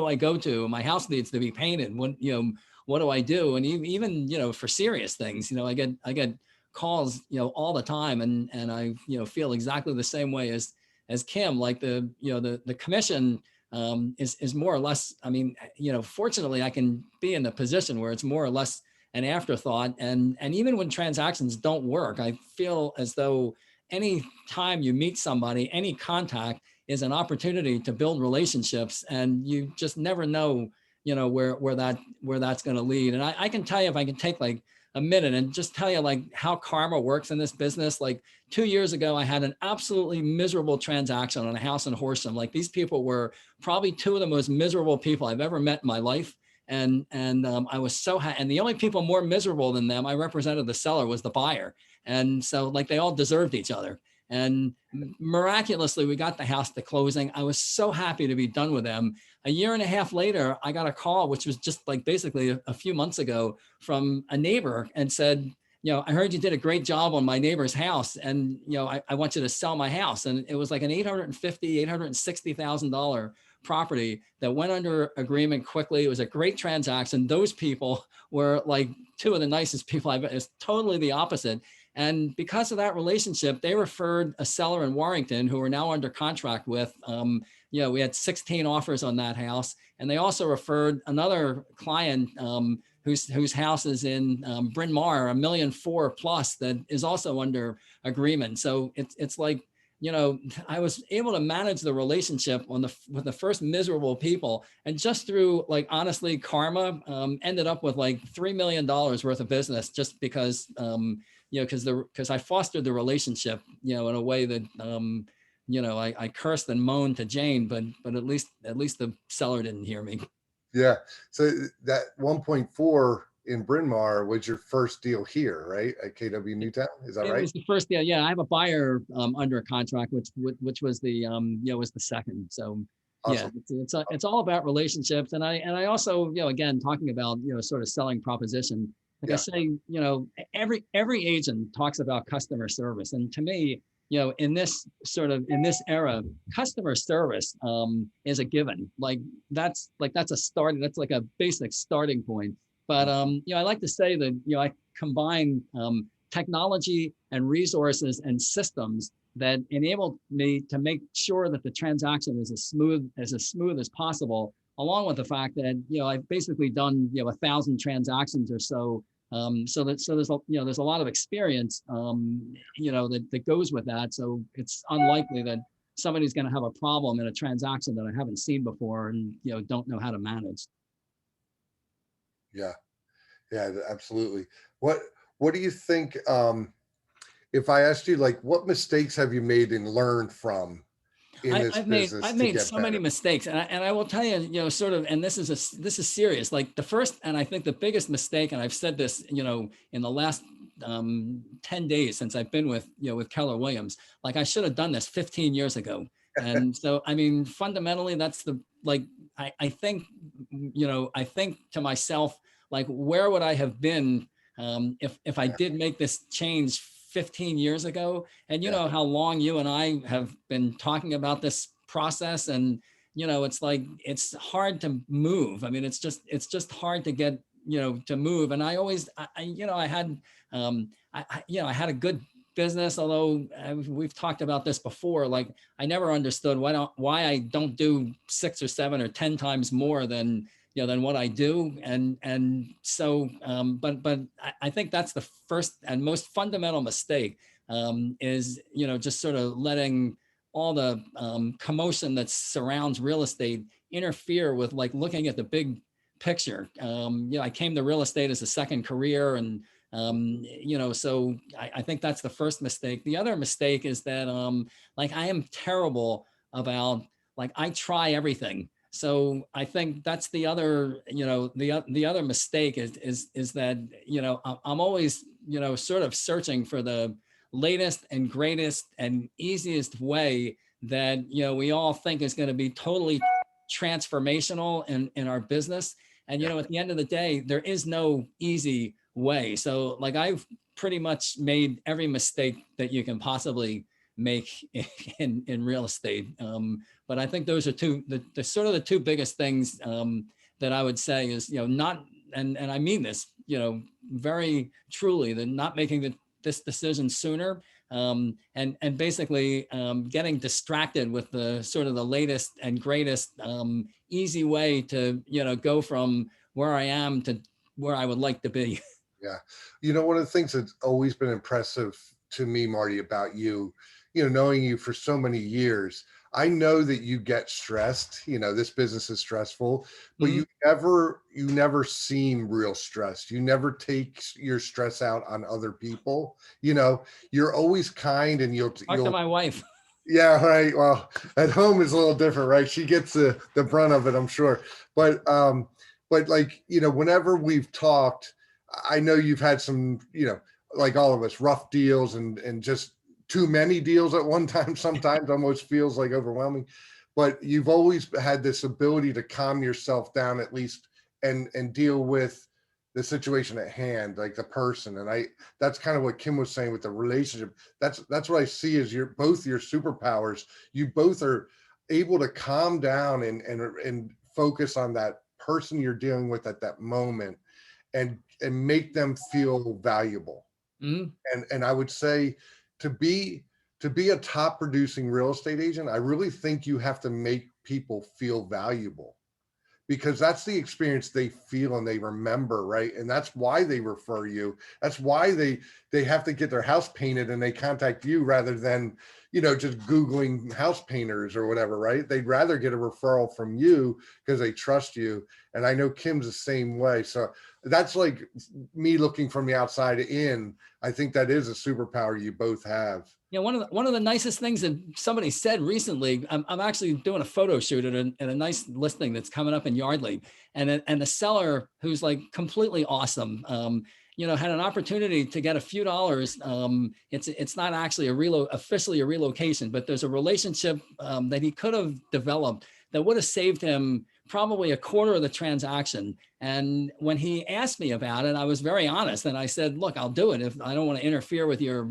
I go to? My house needs to be painted. What do I do? And even, for serious things, I get calls, all the time. And I, feel exactly the same way as Kim. Like the commission is more or less, fortunately I can be in the position where it's more or less an afterthought. And even when transactions don't work, I feel as though any time you meet somebody, any contact is an opportunity to build relationships, and you just never know, where that's going to lead. And I can tell you, if I can take a minute and just tell you how karma works in this business. 2 years ago, I had an absolutely miserable transaction on a house in Horsham. These people were probably two of the most miserable people I've ever met in my life. And I was so happy. And the only people more miserable than them, I represented the seller, was the buyer. And so they all deserved each other. And miraculously, we got the house to closing. I was so happy to be done with them. A year and a half later, I got a call, which was just basically a few months ago, from a neighbor, and said, I heard you did a great job on my neighbor's house, and, I want you to sell my house. And it was like an $860,000 property that went under agreement quickly. It was a great transaction. Those people were like two of the nicest people I've met. It's totally the opposite. And because of that relationship, they referred a seller in Warrington who we're now under contract with. We had 16 offers on that house. And they also referred another client whose house is in Bryn Mawr, $1.4 million plus, that is also under agreement. So it's like, I was able to manage the relationship with the first miserable people, and just through, like, honestly, karma, ended up with like $3 million worth of business, just because because I fostered the relationship, in a way that I cursed and moaned to Jane, but at least the seller didn't hear me. Yeah. So that 1.4 in Bryn Mawr was your first deal here, right? At KW Newtown, is that right? It was the first deal. Yeah, I have a buyer under a contract, which was the was the second. So Awesome. yeah, it's all about relationships, and I also, again, talking about sort of selling proposition. Like I say, every agent talks about customer service, and to me, in this era, customer service is a given. That's like a basic starting point. But I like to say that I combine technology and resources and systems that enable me to make sure that the transaction is as smooth as possible, along with the fact that I've basically done 1,000 transactions or so. So there's a lot of experience that goes with that. So it's unlikely that somebody's going to have a problem in a transaction that I haven't seen before and don't know how to manage. Yeah, absolutely. What do you think, if I asked you, like, what mistakes have you made and learned from in this business? I've made so many mistakes, and I will tell you, sort of, and this is serious. Like the first, and I think the biggest mistake, and I've said this, in the last 10 days since I've been with Keller Williams, like I should have done this 15 years ago. And so, I mean, fundamentally, that's I think to myself, like, where would I have been if I did make this change 15 years ago? And you know how long you and I have been talking about this process, and it's like, it's hard to move. I mean, it's just hard to get to move. And I always I had a good business, although we've talked about this before. Like, I never understood why I don't do 6 or 7 or 10 times more than what I do. And so, but I think that's the first and most fundamental mistake, is, just sort of letting all the commotion that surrounds real estate interfere with, like, looking at the big picture. I came to real estate as a second career, and so I think that's the first mistake. The other mistake is that like, I am terrible about, like, I try everything. So I think that's the other, the other mistake is that, I'm always, sort of searching for the latest and greatest and easiest way that, we all think is going to be totally transformational in our business. And, at the end of the day, there is no easy way. So, like, I've pretty much made every mistake that you can possibly make in real estate. But I think those are the sort of the two biggest things that I would say is, not, and I mean this, very truly, that not making this decision sooner, and basically getting distracted with the sort of the latest and greatest easy way to, go from where I am to where I would like to be. Yeah. One of the things that's always been impressive to me, Marty, about you, knowing you for so many years, I know that you get stressed. This business is stressful, but you never seem real stressed. You never take your stress out on other people. You're always kind, and you'll Talk to my wife. Yeah, right. Well, at home is a little different, right? She gets the brunt of it, I'm sure. But like, whenever we've talked, I know you've had some, like all of us, rough deals and just too many deals at one time, sometimes almost feels like overwhelming, but you've always had this ability to calm yourself down, at least, and deal with the situation at hand, like the person. And that's kind of what Kim was saying with the relationship. That's what I see as both your superpowers. You both are able to calm down and focus on that person you're dealing with at that moment and make them feel valuable. Mhm. And I would say to be a top producing real estate agent, I really think you have to make people feel valuable, because that's the experience they feel and they remember, right? And that's why they refer you. That's why they have to get their house painted and they contact you rather than, just Googling house painters or whatever, right? They'd rather get a referral from you because they trust you. And I know Kim's the same way. So that's like me looking from the outside in. I think that is a superpower you both have. One of the nicest things that somebody said recently, I'm actually doing a photo shoot at a nice listing that's coming up in Yardley, and the seller, who's like completely awesome, had an opportunity to get a few dollars. It's not actually officially a relocation, but there's a relationship that he could have developed that would have saved him probably a quarter of the transaction. And when he asked me about it, I was very honest. And I said, look, I'll do it if I don't want to interfere with your,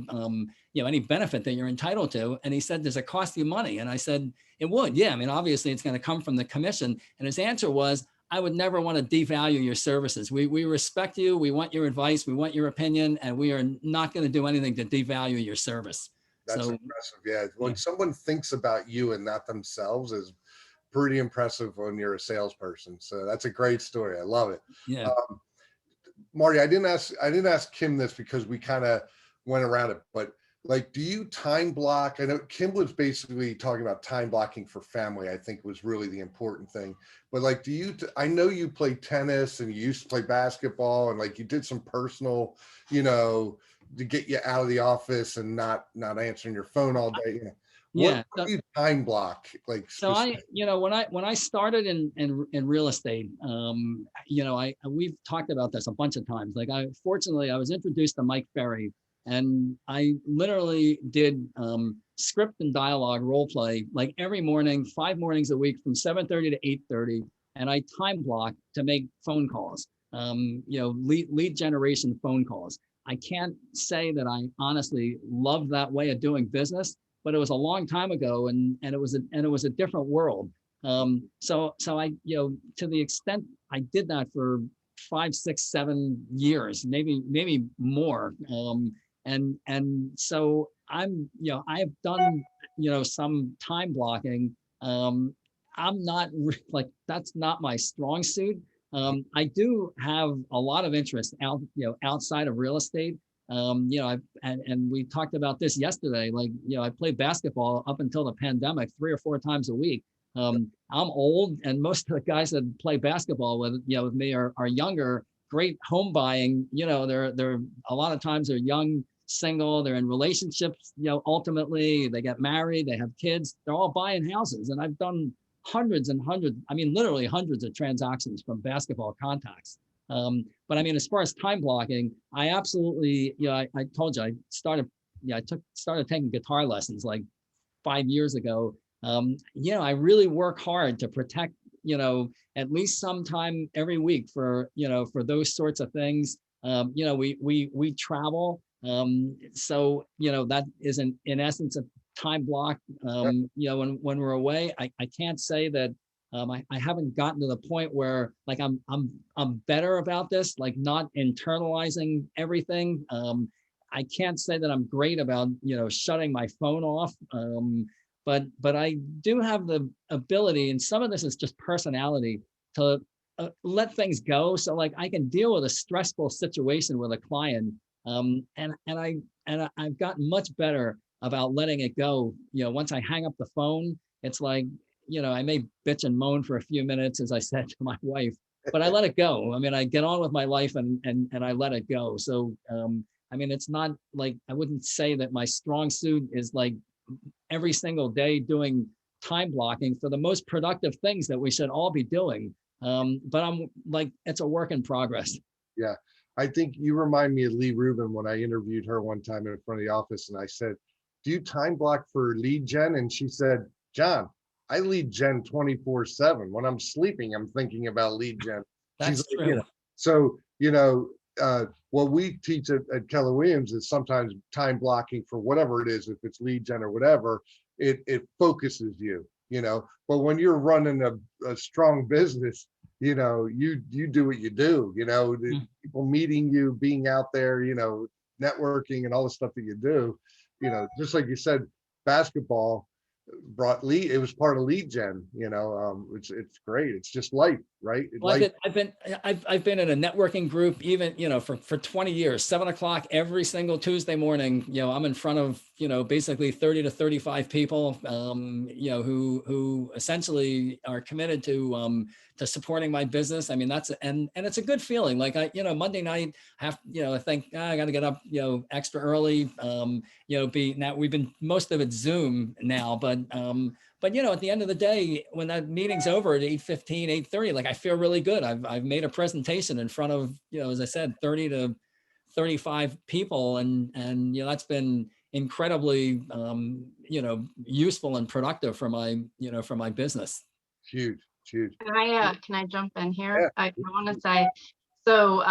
any benefit that you're entitled to. And he said, does it cost you money? And I said, it would. Yeah. I mean, obviously it's going to come from the commission. And his answer was, I would never want to devalue your services. We respect you. We want your advice. We want your opinion. And we are not going to do anything to devalue your service. That's impressive. Yeah. When someone thinks about you and not themselves is pretty impressive when you're a salesperson. So that's a great story. I love it. Yeah. Marty, I didn't ask Kim this because we kind of went around it, but like, do you time block? I know Kim was basically talking about time blocking for family, I think was really the important thing. But like, I know you play tennis and you used to play basketball and like you did some personal, to get you out of the office and not answering your phone all day. What do you time block? Like, so when I started in real estate, we've talked about this a bunch of times. Like fortunately I was introduced to Mike Ferry, and I literally did script and dialogue role play like every morning, 5 mornings a week from 7:30 to 8:30, and I time block to make phone calls, lead generation phone calls. I can't say that I honestly love that way of doing business, but it was a long time ago, and it was a different world. So I, to the extent I did that for 5, 6, 7 years, maybe more. And so I'm, I've done, some time blocking. I'm not like, that's not my strong suit. I do have a lot of interest outside of real estate. And we talked about this yesterday. Like, I played basketball up until the pandemic 3 or 4 times a week. I'm old, and most of the guys that play basketball with me are younger, great home buying. They're a lot of times they're young, single, they're in relationships. Ultimately they get married, they have kids, they're all buying houses. And I've done hundreds and hundreds, literally hundreds of transactions from basketball contacts. But as far as time blocking, I absolutely, I told you, I started taking guitar lessons like 5 years ago. I really work hard to protect, at least sometime every week for those sorts of things. We travel. So, that is in essence a time block. When we're away, I can't say that I haven't gotten to the point where like I'm better about this, like not internalizing everything. I can't say that I'm great about shutting my phone off. But I do have the ability, and some of this is just personality, to let things go. So like I can deal with a stressful situation with a client, and I've gotten much better about letting it go. Once I hang up the phone, it's like, I may bitch and moan for a few minutes, as I said to my wife, but I let it go. I get on with my life and I let it go. So, it's not like, I wouldn't say that my strong suit is like every single day doing time blocking for the most productive things that we should all be doing. But I'm like, it's a work in progress. Yeah. I think you remind me of Lee Rubin when I interviewed her one time in front of the office, and I said, do you time block for lead gen? And she said, John, I lead gen 24/7. When I'm sleeping, I'm thinking about lead gen. That's true. So you know, what we teach at Keller Williams is sometimes time blocking for whatever it is, if it's lead gen or whatever, it focuses you, you know. But when you're running a strong business, you know, you do what you do, you know, the people meeting you, being out there, you know, networking and all the stuff that you do, you know, just like you said, basketball brought lead, it was part of lead gen, you know. It's great. It's just life, right? Well, I've been in a networking group, even, you know, for 20 years, 7 o'clock every single Tuesday morning. You know, I'm in front of, you know, basically 30 to 35 people, you know, who essentially are committed to supporting my business. I mean, and it's a good feeling. Like you know, Monday night, you know, I think I got to get up, you know, extra early. You know, now we've been most of it Zoom now, but you know, at the end of the day, when that meeting's over at 8:15, 8:30, like I feel really good. I've made a presentation in front of, you know, as I said, 30 to 35 people, and you know, that's been incredibly you know, useful and productive for my, you know, for my business. Huge. Can I jump in here? Yeah. I want to say, so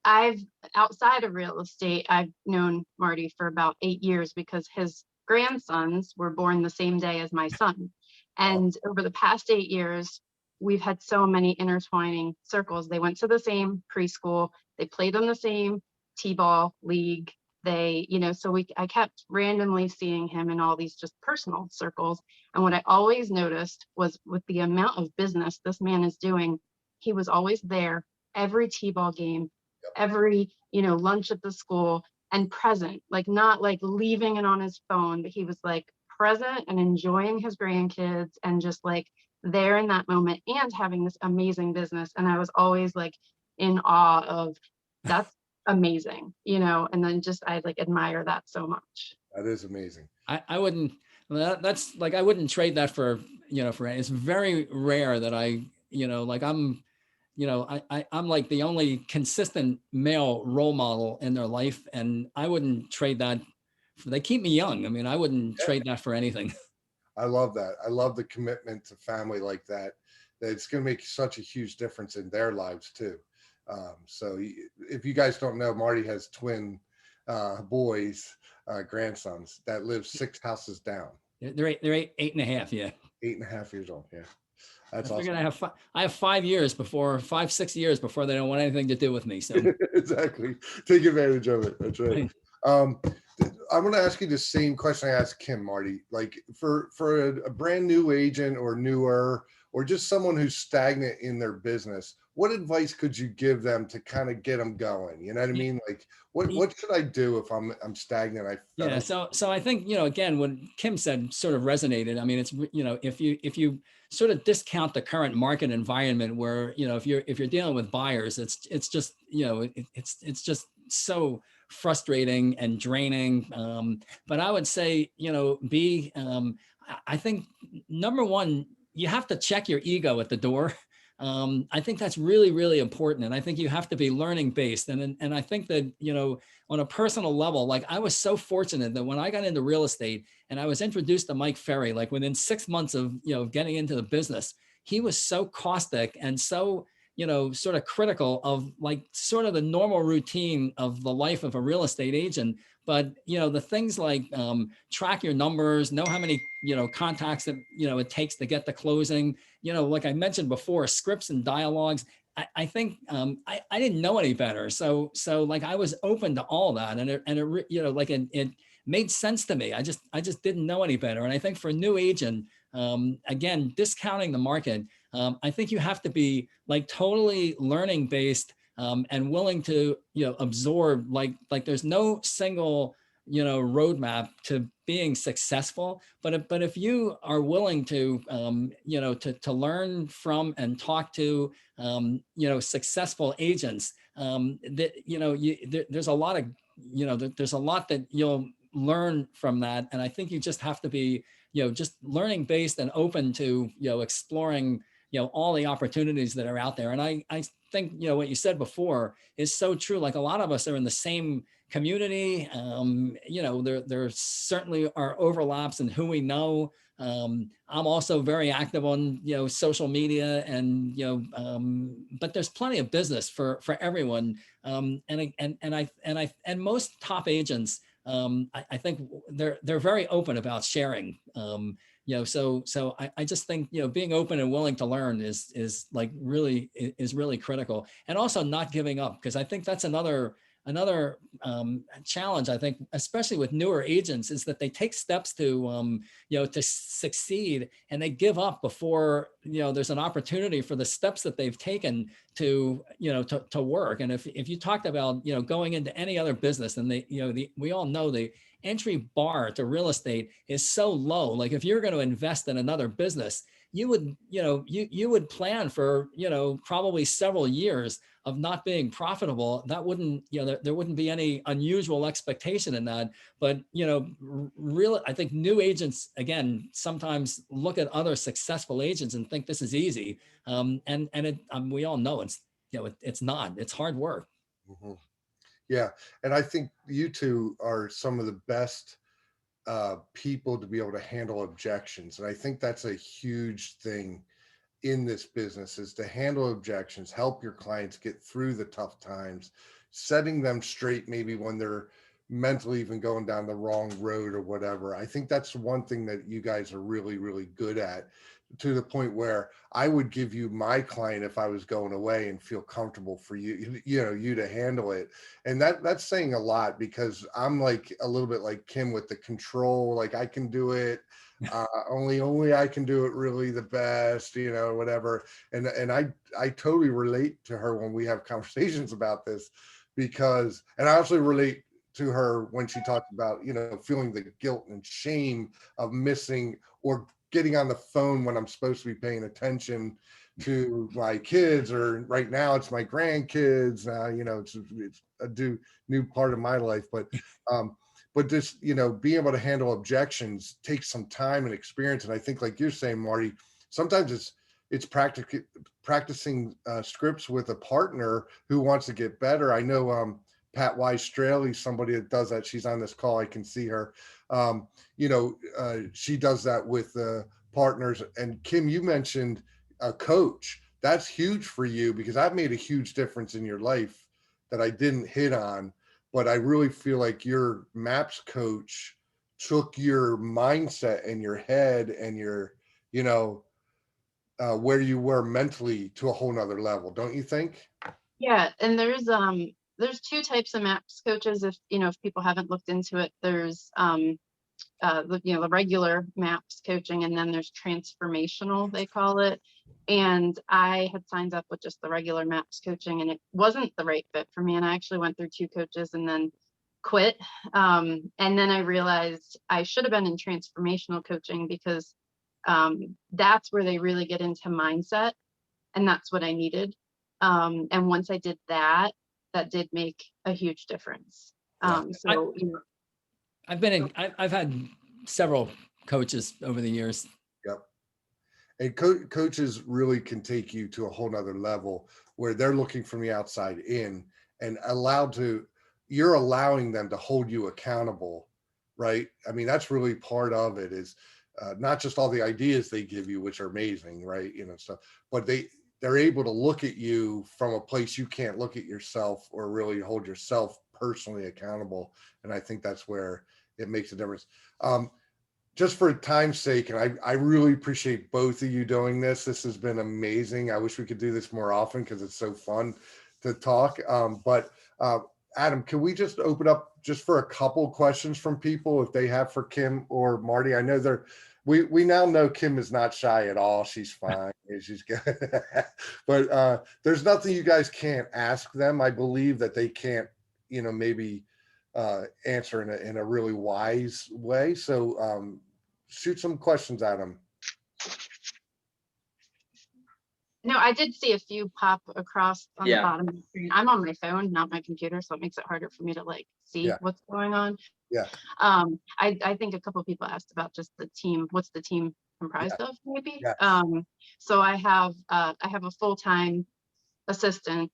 I've, outside of real estate, I've known Marty for about 8 years because his grandsons were born the same day as my son. And over the past 8 years, we've had so many intertwining circles. They went to the same preschool, they played on the same t-ball league. They, you know, so I kept randomly seeing him in all these just personal circles. And what I always noticed was, with the amount of business this man is doing, he was always there every t-ball game, every, you know, lunch at the school, and present, like not like leaving it on his phone, but he was like present and enjoying his grandkids and just like there in that moment and having this amazing business. And I was always like in awe of, that's amazing, you know. And then just I like admire that so much. That is amazing. I wouldn't, that's like, I wouldn't trade that for, you know, for, it's very rare that I, you know, like I'm, you know, I'm like the only consistent male role model in their life, and I wouldn't trade that. They keep me young. I mean, I wouldn't trade that for anything. I love that. I love the commitment to family like that. That it's going to make such a huge difference in their lives too. So if you guys don't know, Marty has twin boys, grandsons that live 6 houses down. They're 8.5. Yeah. 8.5 years old. Yeah. That's awesome. I have 5 years before, 6 years before they don't want anything to do with me. So exactly. Take advantage of it. That's right. I want to ask you the same question I asked Kim, Marty. Like for a brand new agent or newer, or just someone who's stagnant in their business, what advice could you give them to kind of get them going? You know what I mean? Like what should I do if I'm stagnant? Yeah. So I think, you know, again, what Kim said sort of resonated. I mean, it's, you know, if you sort of discount the current market environment where, you know, if you're dealing with buyers, it's just, you know, it's just so frustrating and draining. But I would say, you know, I think number one, you have to check your ego at the door. I think that's really, really important. And I think you have to be learning based. And I think that, you know, on a personal level, like I was so fortunate that when I got into real estate and I was introduced to Mike Ferry, like within 6 months of, you know, getting into the business, he was so caustic and so, you know, sort of critical of like sort of the normal routine of the life of a real estate agent. But, you know, the things like track your numbers, know how many, you know, contacts that, you know, it takes to get the closing, you know, like I mentioned before, scripts and dialogues. I think I didn't know any better. So like I was open to all that. And it you know, like it made sense to me. I just didn't know any better. And I think for a new agent, again, discounting the market, I think you have to be like totally learning based and willing to, you know, absorb, like there's no single, you know, roadmap to being successful. But if you are willing to, you know, to learn from and talk to, you know, successful agents, that, you know, there's a lot of, you know, there's a lot that you'll learn from that. And I think you just have to be, you know, just learning based and open to, you know, exploring, all the opportunities that are out there. And I think, what you said before is so true. Like a lot of us are in the same community. There certainly are overlaps in who we know. I'm also very active on, social media and, but there's plenty of business for everyone. And most top agents, I think they're very open about sharing. So I just think, being open and willing to learn is really critical, and also not giving up, because I think that's another challenge, I think, especially with newer agents, is that they take steps to succeed, and they give up before, there's an opportunity for the steps that they've taken to work. And if you talked about, going into any other business, and we all know the entry bar to real estate is so low. Like if you're going to invest in another business, you would plan for, probably several years of not being profitable. That wouldn't, there wouldn't be any unusual expectation in that. But, really, I think new agents, again, sometimes look at other successful agents and think this is easy. We all know it's not. It's hard work. Mm-hmm. Yeah. And I think you two are some of the best people to be able to handle objections. And I think that's a huge thing in this business, is to handle objections, help your clients get through the tough times, setting them straight maybe when they're mentally even going down the wrong road or whatever. I think that's one thing that you guys are really, really good at, to the point where I would give you my client if I was going away and feel comfortable for you, you to handle it. And that's saying a lot, because I'm like a little bit like Kim with the control, like I can do it. Only I can do it really the best, whatever. And I totally relate to her when we have conversations about this, because, and I also relate to her when she talked about, feeling the guilt and shame of missing or getting on the phone when I'm supposed to be paying attention to my kids, or right now it's my grandkids. It's a new part of my life, but just, being able to handle objections takes some time and experience. And I think, like you're saying, Marty, sometimes it's practicing scripts with a partner who wants to get better. I know Pat Wise Straley, somebody that does that. She's on this call. I can see her. She does that with partners. And Kim, you mentioned a coach. That's huge for you, because that made a huge difference in your life that I didn't hit on. But I really feel like your MAPS coach took your mindset and your head and your, where you were mentally to a whole nother level. Don't you think? Yeah. And there's two types of MAPS coaches. If people haven't looked into it, there's, the regular MAPS coaching, and then there's transformational, they call it. And I had signed up with just the regular MAPS coaching, and it wasn't the right fit for me. And I actually went through 2 coaches and then quit. And then I realized I should have been in transformational coaching, because that's where they really get into mindset. And that's what I needed. And once I did that did make a huge difference. I've had several coaches over the years. Yep. And coaches really can take you to a whole nother level, where they're looking from the outside in, and you're allowing them to hold you accountable, right? I mean, that's really part of it, is not just all the ideas they give you, which are amazing, right? Stuff, but they're able to look at you from a place you can't look at yourself, or really hold yourself personally accountable. And I think that's where it makes a difference. Just for time's sake, and I really appreciate both of you doing this. This has been amazing. I wish we could do this more often, because it's so fun to talk. But Adam, can we just open up just for a couple questions from people, if they have for Kim or Marty? I know we now know Kim is not shy at all. She's fine. She's good. But there's nothing you guys can't ask them. I believe that they can't, maybe answer in a really wise way. So shoot some questions at them. No, I did see a few pop across on the bottom of the screen. I'm on my phone, not my computer, so it makes it harder for me to see what's going on. Yeah. I think a couple of people asked about just the team. What's the team comprised of, maybe. Yeah. So I have a full-time assistant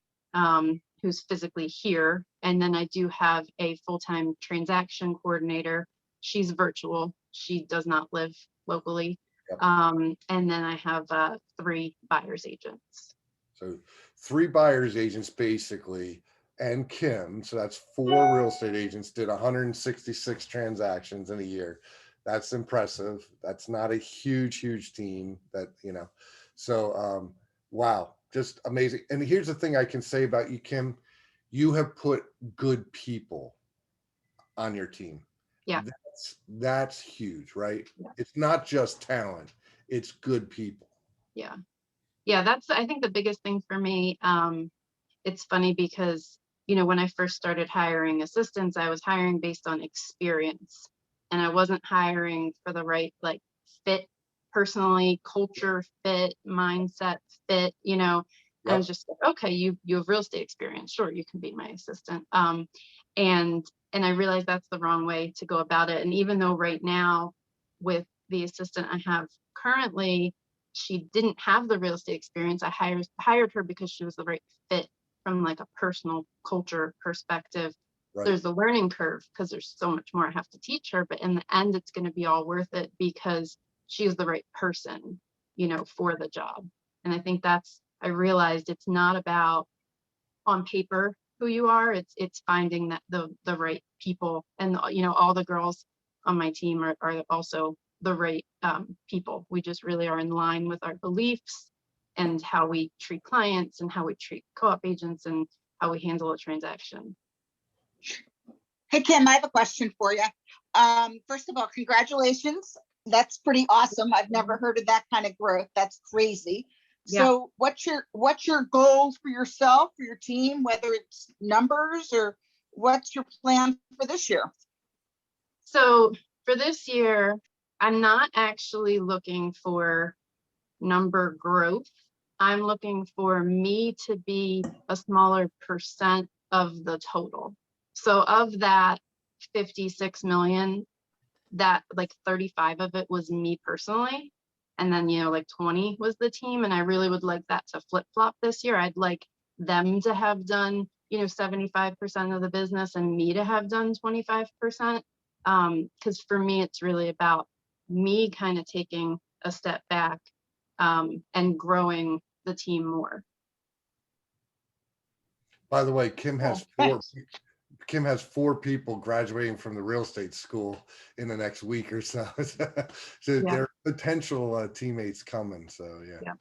who's physically here, and then I do have a full-time transaction coordinator. She's virtual. She does not live locally. Yep. And then I have 3 buyer's agents. So 3 buyer's agents basically, and Kim, so that's 4 real estate agents, did 166 transactions in a year. That's impressive. That's not a huge team that, so wow, just amazing. And here's the thing I can say about you, Kim, you have put good people on your team. Yeah. That's huge, right? Yeah. It's not just talent, it's good people. Yeah. Yeah, that's, I think, the biggest thing for me. It's funny because, when I first started hiring assistants, I was hiring based on experience, and I wasn't hiring for the right fit, personally, culture fit, mindset fit, Yep. I was just like, okay, you have real estate experience, sure, you can be my assistant. And I realized that's the wrong way to go about it. And even though right now with the assistant I have currently, she didn't have the real estate experience, I hired her because she was the right fit from a personal culture perspective. Right. There's a learning curve because there's so much more I have to teach her, but in the end, it's going to be all worth it because she's the right person, for the job. And I think I realized it's not about on paper who you are, it's finding that the right people, and all the girls on my team are also the right people. We just really are in line with our beliefs and how we treat clients and how we treat co-op agents and how we handle a transaction. Hey, Kim, I have a question for you. First of all, congratulations. That's pretty awesome. I've never heard of that kind of growth. That's crazy. Yeah. So what's your goals for yourself, for your team, whether it's numbers, or what's your plan for this year? So for this year, I'm not actually looking for number growth. I'm looking for me to be a smaller percent of the total. So of that 56 million, that 35 of it was me personally. And then, 20 was the team. And I really would like that to flip flop this year. I'd like them to have done, 75% of the business and me to have done 25%. Because for me, it's really about me kind of taking a step back and growing the team more. By the way, Kim has 4 people graduating from the real estate school in the next week or so. So yeah. There are potential teammates coming. So yeah,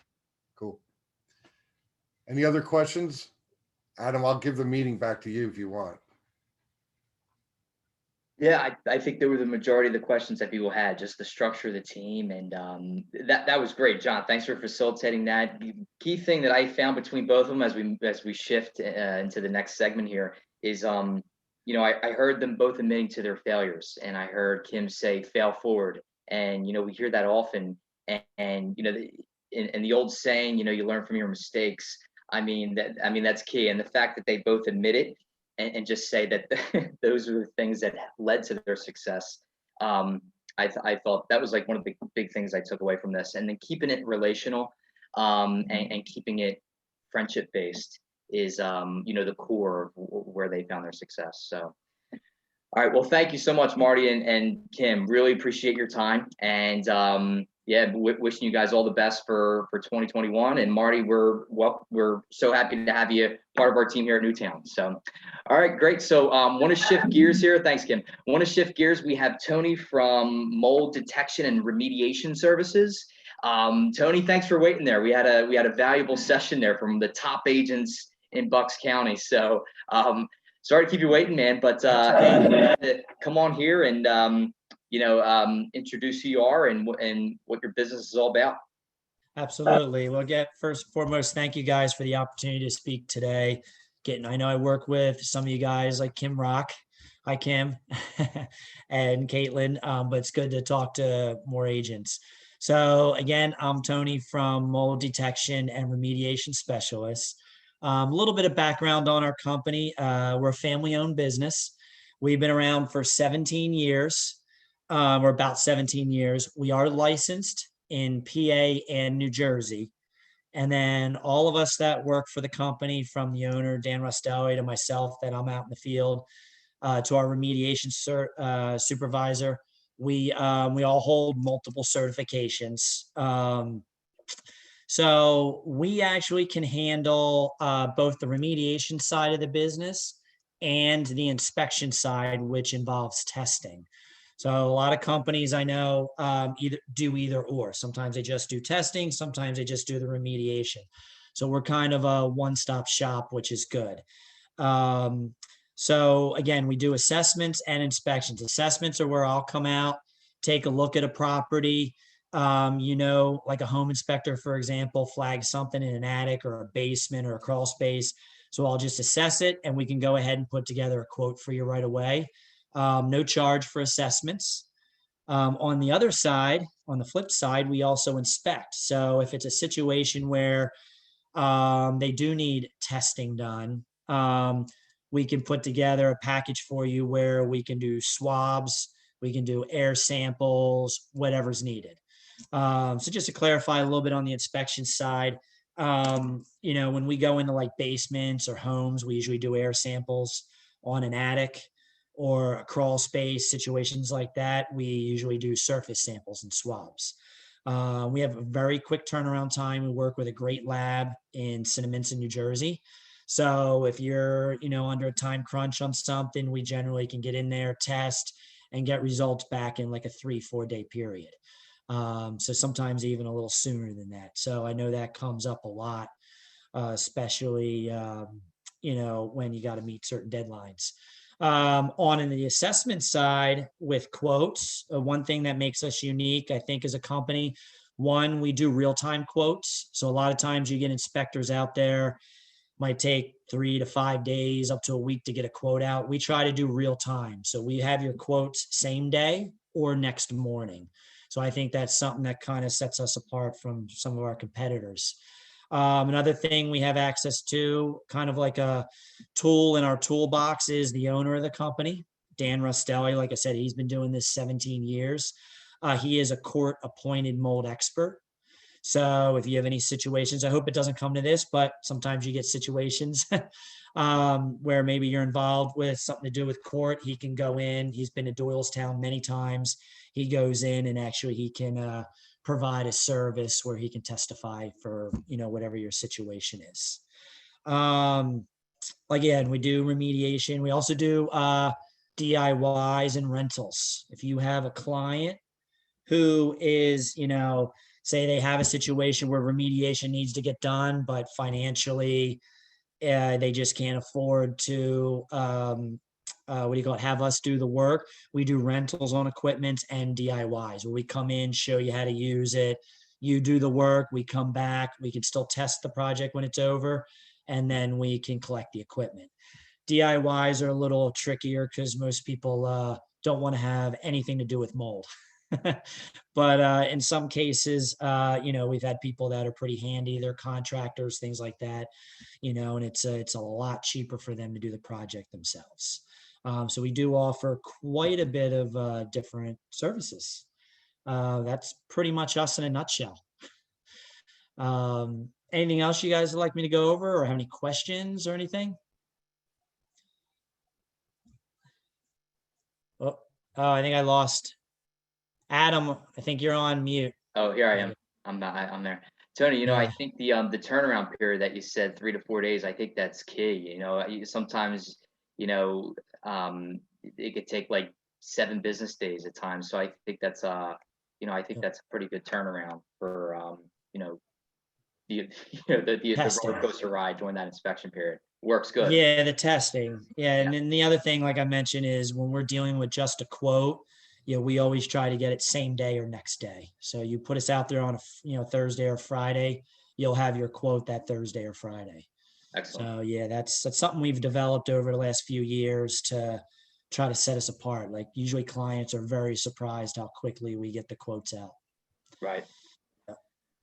cool. Any other questions? Adam, I'll give the meeting back to you if you want. Yeah, I think there were the majority of the questions that people had, just the structure of the team, and that was great, John. Thanks for facilitating that. The key thing that I found between both of them as we shift into the next segment here is, I heard them both admitting to their failures, and I heard Kim say "fail forward," and we hear that often, and in the old saying, you learn from your mistakes. That's key, and the fact that they both admit it. And just say that those are the things that led to their success. I thought that was one of the big things I took away from this. And then keeping it relational and keeping it friendship based is, the core of where they found their success. So, all right. Well, thank you so much, Marty and Kim. Really appreciate your time. And wishing you guys all the best for 2021. And Marty, we're so happy to have you part of our team here at Newtown. So, all right, great. So want to shift gears here. Thanks, Kim. Want to shift gears. We have Tony from Mold Detection and Remediation Services. Tony, thanks for waiting there. We had a valuable session there from the top agents in Bucks County. So sorry to keep you waiting, man, but come on here and introduce who you are and what your business is all about. Absolutely. Well, first and foremost, thank you guys for the opportunity to speak today. I know I work with some of you guys like Kim Rock. Hi, Kim, and Caitlin, but it's good to talk to more agents. So again, I'm Tony from Mold Detection and Remediation Specialists. A little bit of background on our company. We're a family-owned business. We've been around for 17 years. We're about 17 years. We are licensed in PA and New Jersey. And then all of us that work for the company, from the owner, Dan Rostelli, to myself, that I'm out in the field, to our remediation supervisor, we all hold multiple certifications. So we actually can handle both the remediation side of the business and the inspection side, which involves testing. So a lot of companies I know either or. Sometimes they just do testing, sometimes they just do the remediation. So we're kind of a one-stop shop, which is good. So again, we do assessments and inspections. Assessments are where I'll come out, take a look at a property. Like a home inspector, for example, flags something in an attic or a basement or a crawl space. So I'll just assess it, and we can go ahead and put together a quote for you right away. No charge for assessments. On the other side, on the flip side, we also inspect. So if it's a situation where they do need testing done, we can put together a package for you where we can do swabs, we can do air samples, whatever's needed. So just to clarify a little bit on the inspection side, when we go into like basements or homes, we usually do air samples. On an attic or a crawl space, situations like that, we usually do surface samples and swabs. We have a very quick turnaround time. We work with a great lab in Cinnaminson, New Jersey. So if you're, under a time crunch on something, we generally can get in there, test, and get results back in like a 3-4 day period. So sometimes even a little sooner than that. So I know that comes up a lot, especially, when you got to meet certain deadlines. On in the assessment side with quotes, one thing that makes us unique, I think, as a company, one, we do real-time quotes. So a lot of times you get inspectors out there, might take 3 to 5 days, up to a week to get a quote out. We try to do real time. So we have your quotes same day or next morning. So I think that's something that kind of sets us apart from some of our competitors. Another thing we have access to, kind of like a tool in our toolbox, is the owner of the company, Dan Rostelli. Like I said, he's been doing this 17 years. He is a court-appointed mold expert. So if you have any situations, I hope it doesn't come to this, but sometimes you get situations where maybe you're involved with something to do with court. He can go in. He's been to Doylestown many times. He goes in and actually he can provide a service where he can testify for, whatever your situation is. Again, we do remediation. We also do DIYs and rentals. If you have a client who is, say they have a situation where remediation needs to get done, but financially they just can't afford to, have us do the work. We do rentals on equipment and DIYs where we come in, show you how to use it. You do the work, we come back, we can still test the project when it's over, and then we can collect the equipment. DIYs are a little trickier because most people don't want to have anything to do with mold. But in some cases, we've had people that are pretty handy. They're contractors, things like that, and it's a lot cheaper for them to do the project themselves. So we do offer quite a bit of different services. That's pretty much us in a nutshell. Anything else you guys would like me to go over, or have any questions or anything? Oh, I think I lost Adam. I think you're on mute. Oh, here I am. I'm there. Tony, I think the turnaround period that you said, 3 to 4 days, I think that's key. Sometimes, it could take like 7 business days at times. So I think that's a pretty good turnaround for the roller coaster ride during that inspection period. Works good. Yeah, the testing. Yeah, and then the other thing, like I mentioned, is when we're dealing with just a quote, we always try to get it same day or next day. So you put us out there on a Thursday or Friday, you'll have your quote that Thursday or Friday. Excellent. So yeah, that's something we've developed over the last few years to try to set us apart. Like usually clients are very surprised how quickly we get the quotes out. Right. Yeah.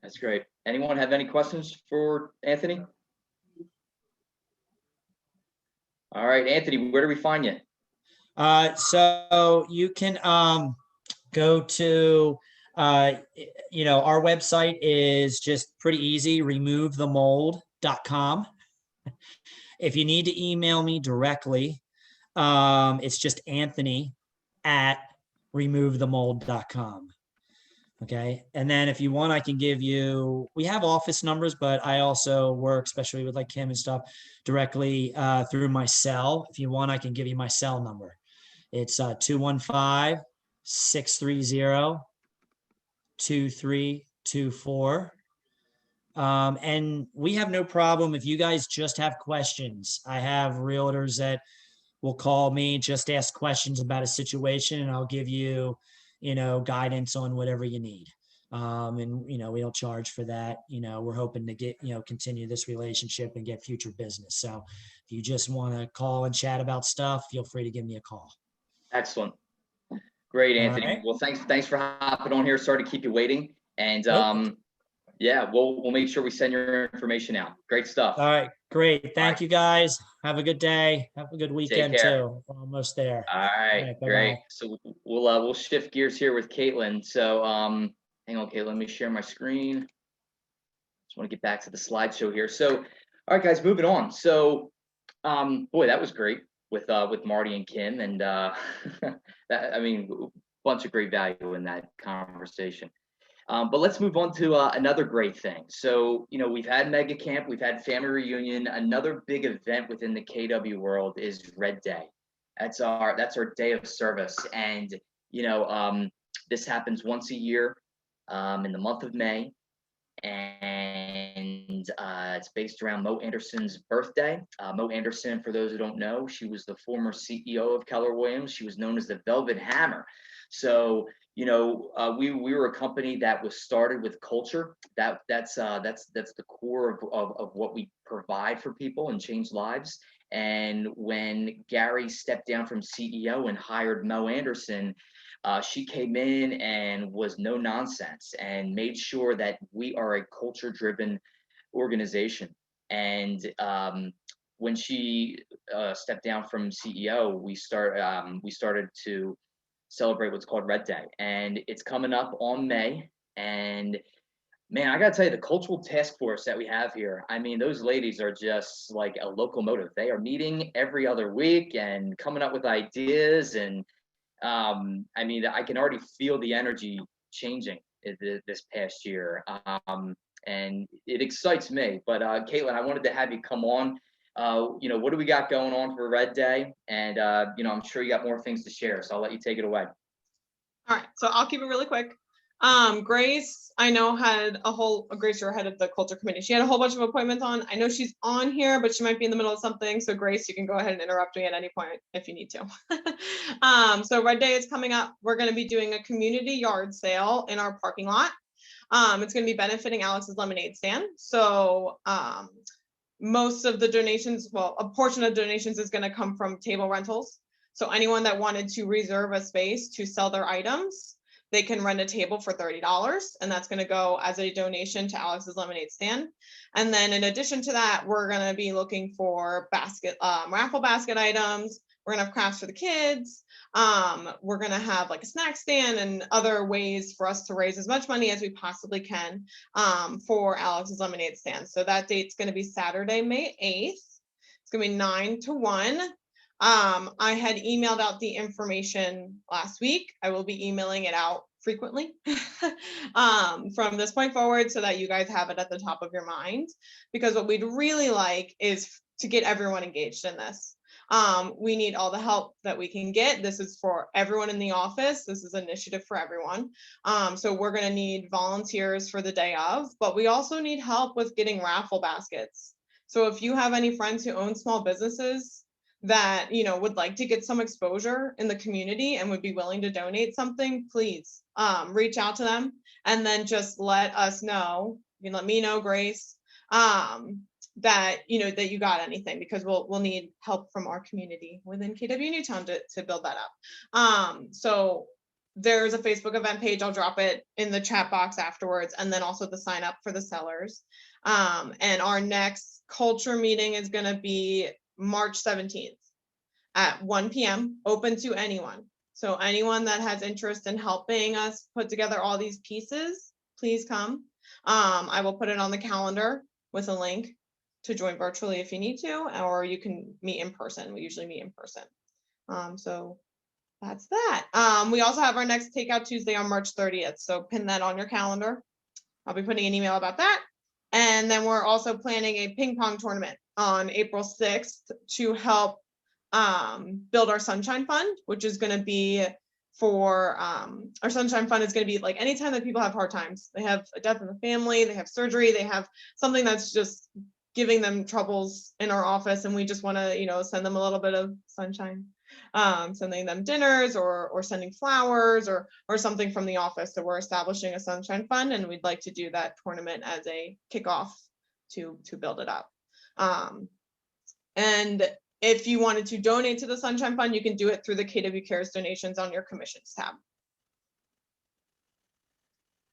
That's great. Anyone have any questions for Anthony? All right, Anthony, where do we find you? So you can go to you know, our website is just pretty easy, removethemold.com. If you need to email me directly, it's just Anthony@removethemold.com. Okay. And then if you want, I can give you, we have office numbers, but I also work, especially with like Kim and stuff, directly through my cell. If you want, I can give you my cell number. It's 215-630-2324. And we have no problem if you guys just have questions. I have realtors that will call me, just ask questions about a situation, and I'll give you, you know, guidance on whatever you need. And, you know, we don't charge for that. You know, we're hoping to get, you know, continue this relationship and get future business. So if you just want to call and chat about stuff, feel free to give me a call. Excellent. Great, Anthony. right. Well, thanks for hopping on here. Sorry to keep you waiting. And Nope. yeah, we'll make sure we send your information out. Great stuff. All right, great. Thank right. you guys. Have a good day. Have a good weekend care. too. We're almost there. All right, right, great. bye-bye. So we'll shift gears here with Caitlin. So hang on, Caitlin, let me share my screen. Just want to get back to the slideshow here. So, all right, guys, moving on. So boy, that was great with Marty and Kim, and that, I mean, bunch of great value in that conversation. But let's move on to another great thing. So, you know, we've had Mega Camp, we've had Family Reunion. Another big event within the KW world is Red Day. That's our day of service, and you know, this happens once a year in the month of May, and it's based around Mo Anderson's birthday. Mo Anderson, for those who don't know, she was the former CEO of Keller Williams. She was known as the Velvet Hammer. So, you know, we were a company that was started with culture. That's the core of what we provide for people and change lives. And when Gary stepped down from CEO and hired Mo Anderson, she came in and was no nonsense and made sure that we are a culture-driven organization. And when she stepped down from CEO, we started to celebrate what's called Red Day, and it's coming up on May. And man, I gotta tell you, the cultural task force that we have here, I mean, those ladies are just like a locomotive. They are meeting every other week and coming up with ideas. And I mean, I can already feel the energy changing this past year. And it excites me. But Caitlin, I wanted to have you come on. You know, what do we got going on for Red Day? And you know, I'm sure you got more things to share, so I'll let you take it away. All right, so I'll keep it really quick. Grace, I know Grace, you're head of the culture committee. She had a whole bunch of appointments on. I know she's on here, but she might be in the middle of something. So Grace, you can go ahead and interrupt me at any point if you need to. So Red Day is coming up. We're going to be doing a community yard sale in our parking lot. It's going to be benefiting Alex's Lemonade Stand. So most of the donations, well, a portion of donations is going to come from table rentals. So anyone that wanted to reserve a space to sell their items, they can rent a table for $30, and that's going to go as a donation to Alex's Lemonade Stand. And then in addition to that, we're going to be looking for raffle basket items. We're going to have crafts for the kids. We're going to have like a snack stand and other ways for us to raise as much money as we possibly can for Alex's Lemonade Stand. So that date's going to be Saturday, May 8th. It's going to be 9 to 1. I had emailed out the information last week. I will be emailing it out frequently from this point forward so that you guys have it at the top of your mind, because what we'd really like is to get everyone engaged in this. We need all the help that we can get. This is for everyone in the office. This is an initiative for everyone. So we're going to need volunteers for the day of, but we also need help with getting raffle baskets. So if you have any friends who own small businesses that, you know, would like to get some exposure in the community and would be willing to donate something, please reach out to them, and then just let us know. You can let me know, Grace, that, you know, that you got anything, because we'll need help from our community within KW Newtown to build that up. So there's a Facebook event page. I'll drop it in the chat box afterwards, and then also the sign up for the sellers. And our next culture meeting is going to be March 17th at 1 p.m. open to anyone. So anyone that has interest in helping us put together all these pieces, please come. I will put it on the calendar with a link to join virtually if you need to, or you can meet in person. We usually meet in person. So that's that. We also have our next Takeout Tuesday on March 30th. So pin that on your calendar. I'll be putting an email about that. And then we're also planning a ping pong tournament on April 6th to help build our Sunshine Fund, which is going to be for our Sunshine Fund is going to be like anytime that people have hard times, they have a death in the family, they have surgery, they have something that's just giving them troubles in our office, and we just want to, you know, send them a little bit of sunshine, sending them dinners or sending flowers or something from the office. So we're establishing a Sunshine Fund, and we'd like to do that tournament as a kickoff to build it up. And if you wanted to donate to the Sunshine Fund, you can do it through the KW Cares donations on your commissions tab.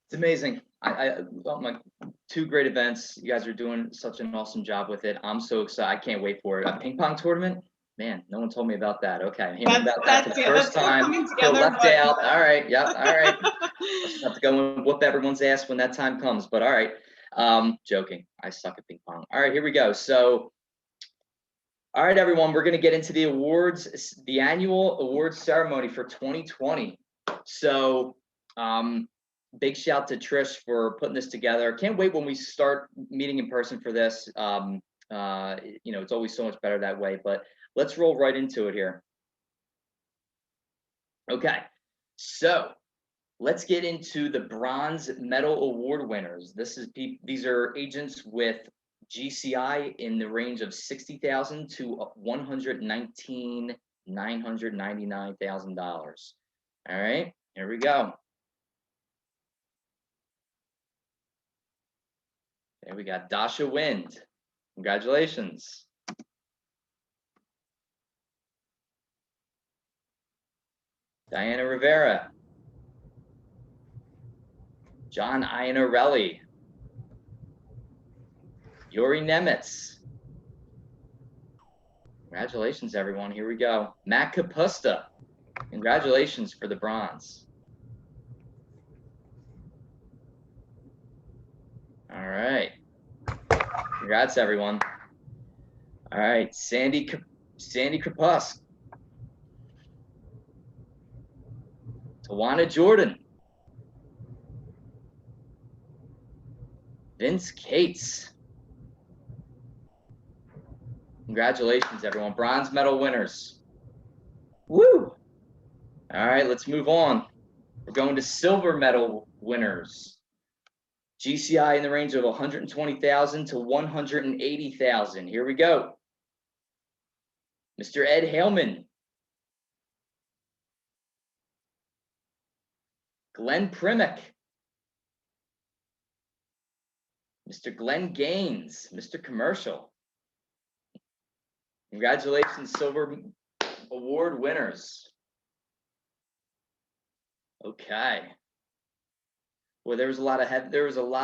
It's amazing. I like 2 great events. You guys are doing such an awesome job with it. I'm so excited. I can't wait for it. A ping pong tournament? Man, no one told me about that. Okay, I'm hearing about that for the first time. Feel left out. All right. Yep. All right. I just have to go and whoop everyone's ass when that time comes. But all right. Joking. I suck at ping pong. All right, here we go. So, all right, everyone, we're going to get into the awards, the annual awards ceremony for 2020. So, big shout to Trish for putting this together. Can't wait when we start meeting in person for this. You know, it's always so much better that way, but let's roll right into it here. Okay, so let's get into the bronze medal award winners. These are agents with GCI in the range of $60,000 to $119,999,000. All right, here we go. There we got Dasha Wind. Congratulations. Diana Rivera. John Iannarelli. Yuri Nemitz. Congratulations, everyone. Here we go. Matt Kapusta. Congratulations for the bronze. All right. Congrats, everyone. All right, Sandy Krapusk. Tawana Jordan. Vince Cates. Congratulations, everyone. Bronze medal winners. Woo! All right, let's move on. We're going to silver medal winners. GCI in the range of $120,000 to $180,000. Here we go. Mr. Ed Haleman. Glenn Primick. Mr. Glenn Gaines, Mr. Commercial. Congratulations, silver award winners. Okay. Well, there was a lot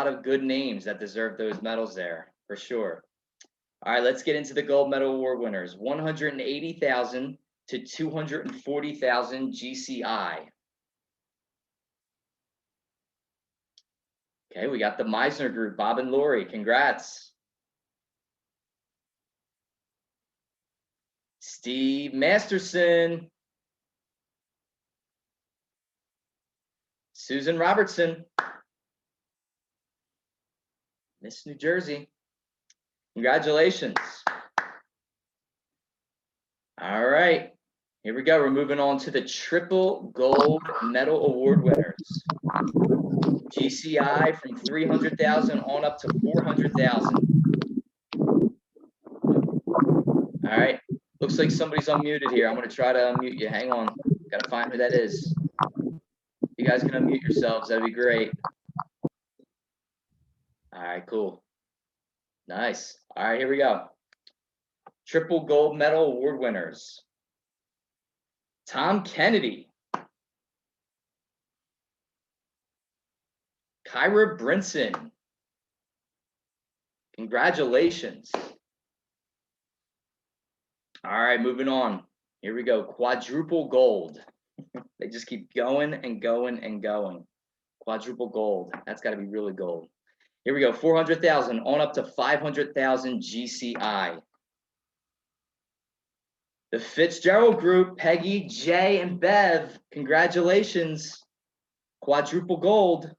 of good names that deserved those medals there, for sure. All right, let's get into the gold medal award winners. $180,000 to $240,000 GCI. Okay, we got the Meisner Group, Bob and Lori. Congrats. Steve Masterson. Susan Robertson. Miss New Jersey. Congratulations. All right, here we go. We're moving on to the triple gold medal award winners. GCI from $300,000 on up to $400,000. All right, looks like somebody's unmuted here. I'm gonna try to unmute you. Hang on, gotta find who that is. You guys can unmute yourselves, that'd be great. All right, cool. Nice. All right, here we go. Triple gold medal award winners. Tom Kennedy. Kyra Brinson. Congratulations. All right, moving on. Here we go. Quadruple gold. They just keep going and going and going. Quadruple gold. That's got to be really gold. Here we go. 400,000 on up to 500,000 GCI. The Fitzgerald Group, Peggy, Jay, and Bev. Congratulations. Quadruple gold.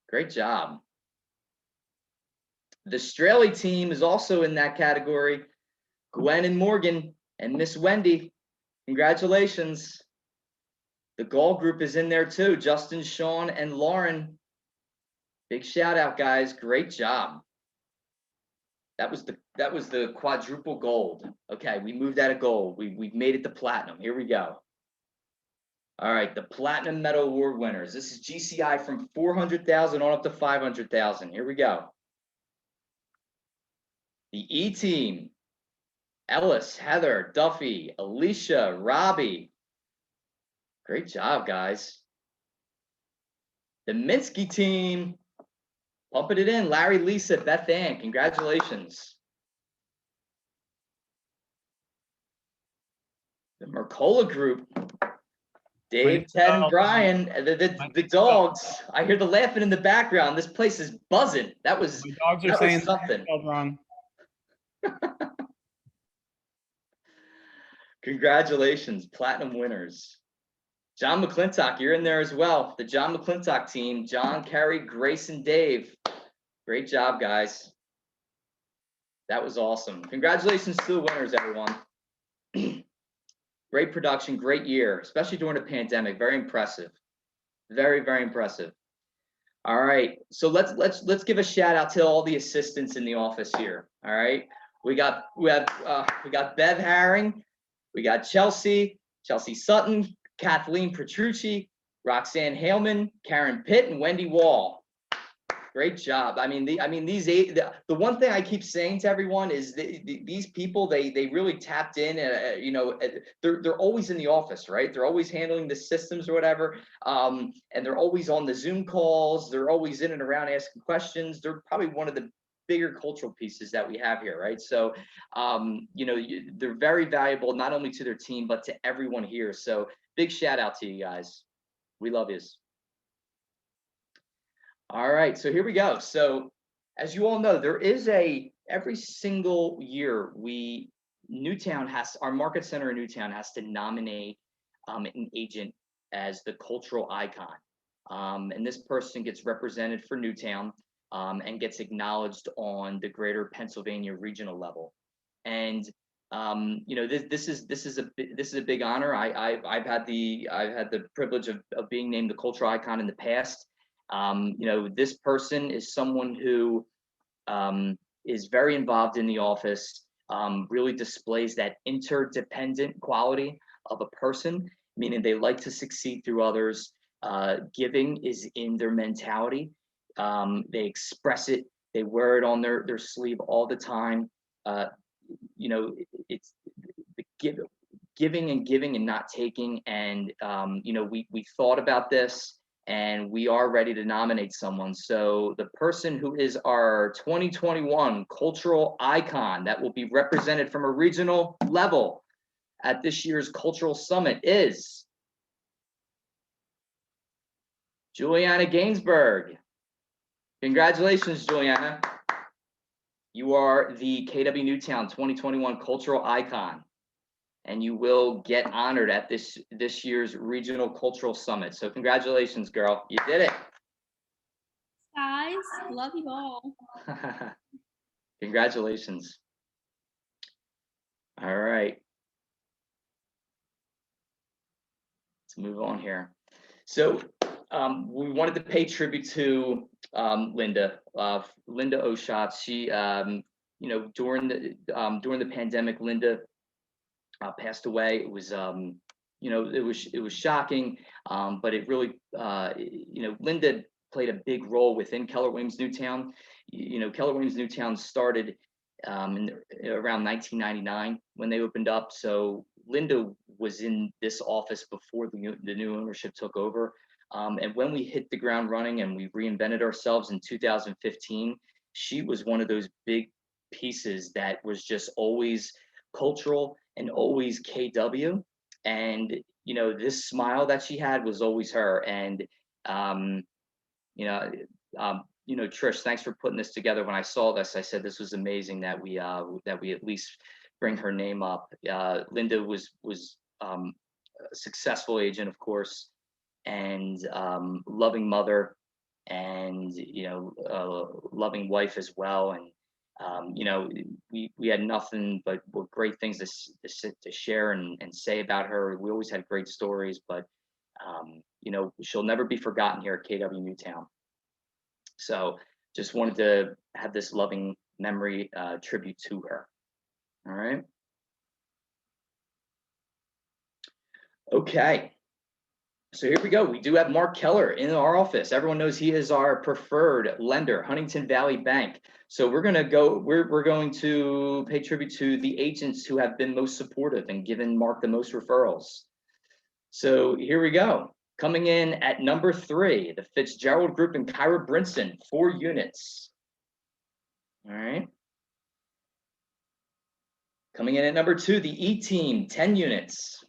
Great job. The Straley team is also in that category. Gwen and Morgan and Miss Wendy. Congratulations. The Gold Group is in there too. Justin, Sean, and Lauren. Big shout out, guys. Great job. That was the quadruple gold. Okay, we moved out of gold. We made it to platinum. Here we go. All right, the Platinum Medal Award winners. This is GCI from 400,000 on up to 500,000. Here we go. The E team. Ellis, Heather, Duffy, Alicia, Robbie. Great job, guys. The Minsky team. Pumping it in. Larry, Lisa, Beth Ann. Congratulations. The Mercola group. Dave, Ted, and Brian. The dogs. I hear the laughing in the background. This place is buzzing. That was something. Wrong. Congratulations, platinum winners. John McClintock, you're in there as well. The John McClintock team, John, Kerry, Grace, and Dave. Great job, guys. That was awesome. Congratulations to the winners, everyone. Great production, great year, especially during the pandemic. Very impressive. Very, very impressive. All right, so let's give a shout out to all the assistants in the office here. All right, we got Bev Herring, we got Chelsea Sutton, Kathleen Petrucci, Roxanne Haleman, Karen Pitt, and Wendy Wall. Great job. I mean, these eight. The one thing I keep saying to everyone is these people. They really tapped in. They're always in the office, right? They're always handling the systems or whatever. And they're always on the Zoom calls. They're always in and around asking questions. They're probably one of the bigger cultural pieces that we have here, right? So, they're very valuable not only to their team but to everyone here. So, big shout out to you guys. We love you. All right, so here we go. So as you all know, there is every single year our market center in Newtown has to nominate an agent as the cultural icon. And this person gets represented for Newtown and gets acknowledged on the greater Pennsylvania regional level. And this is a big honor. I've had the privilege of being named the cultural icon in the past. This person is someone who is very involved in the office, really displays that interdependent quality of a person, meaning they like to succeed through others. Giving is in their mentality. They express it. They wear it on their sleeve all the time. It's the giving and not taking. And, we thought about this. And we are ready to nominate someone. So the person who is our 2021 cultural icon that will be represented from a regional level at this year's Cultural Summit is Juliana Gainsberg. Congratulations, Juliana. You are the KW Newtown 2021 cultural icon, and you will get honored at this year's Regional Cultural Summit. So congratulations, girl. You did it. Guys, love you all. Congratulations. All right. Let's move on here. So we wanted to pay tribute to Linda Oshotz. She, during the pandemic, Linda passed away. It was, it was shocking, but it really, Linda played a big role within Keller Williams Newtown. Keller Williams Newtown started around 1999 when they opened up. So Linda was in this office before the new ownership took over. And when we hit the ground running and we reinvented ourselves in 2015, she was one of those big pieces that was just always cultural and always KW. And, you know, this smile that she had was always her. And, you know, Trish, thanks for putting this together. When I saw this, I said this was amazing that we at least bring her name up. Linda was a successful agent, of course, and loving mother, and loving wife as well. And we had nothing but great things to share and say about her. We always had great stories, but she'll never be forgotten here at KW Newtown. So just wanted to have this loving memory tribute to her. All right. Okay. So here we go. We do have Mark Keller in our office. Everyone knows he is our preferred lender, Huntington Valley Bank. So we're going to pay tribute to the agents who have been most supportive and given Mark the most referrals. So here we go. Coming in at number 3, the Fitzgerald Group in Kyra Brinson, 4 units. All right. Coming in at number 2, the E-Team, 10 units.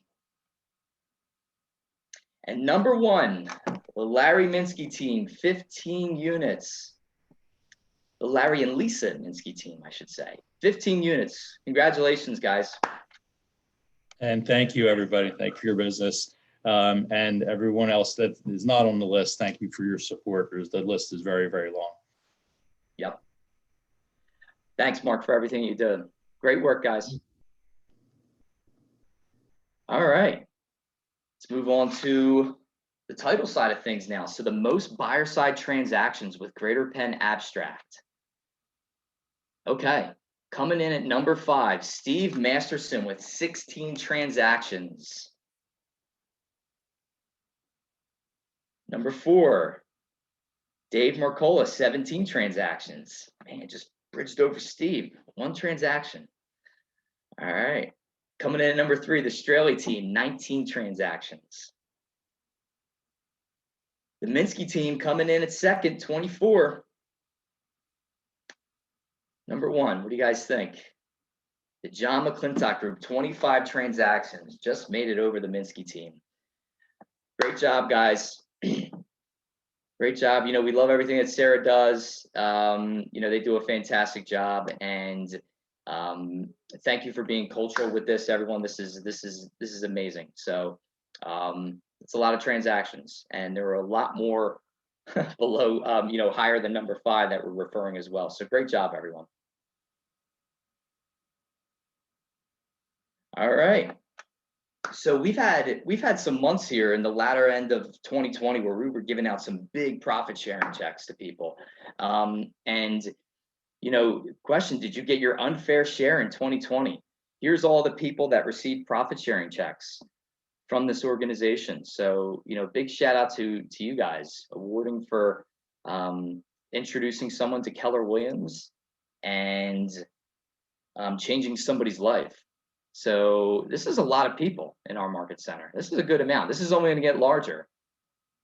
And number 1, the Larry Minsky team, 15 units. The Larry and Lisa Minsky team, I should say, 15 units. Congratulations, guys. And thank you, everybody. Thank you for your business. And everyone else that is not on the list, thank you for your support, because the list is very, very long. Yep. Thanks, Mark, for everything you did. Great work, guys. All right. Let's move on to the title side of things now. So the most buyer side transactions with Greater Penn Abstract. Okay, coming in at number 5, Steve Masterson with 16 transactions. Number 4, Dave Mercola, 17 transactions. Man, just bridged over Steve, 1 transaction. All right. Coming in at number 3, the Straley team, 19 transactions. The Minsky team coming in at second, 24. Number 1, what do you guys think? The John McClintock Group, 25 transactions, just made it over the Minsky team. Great job, guys. Great job. We love everything that Sarah does. They do a fantastic job, and thank you for being cultural with this, everyone. This is amazing. So it's a lot of transactions, and there are a lot more below, higher than number 5 that we're referring as well. So great job, everyone. All right. So we've had some months here in the latter end of 2020 where we were giving out some big profit sharing checks to people. Question, did you get your unfair share in 2020? Here's all the people that received profit sharing checks from this organization. So, big shout out to you guys, awarding for introducing someone to Keller Williams and changing somebody's life. So this is a lot of people in our market center. This is a good amount. This is only going to get larger.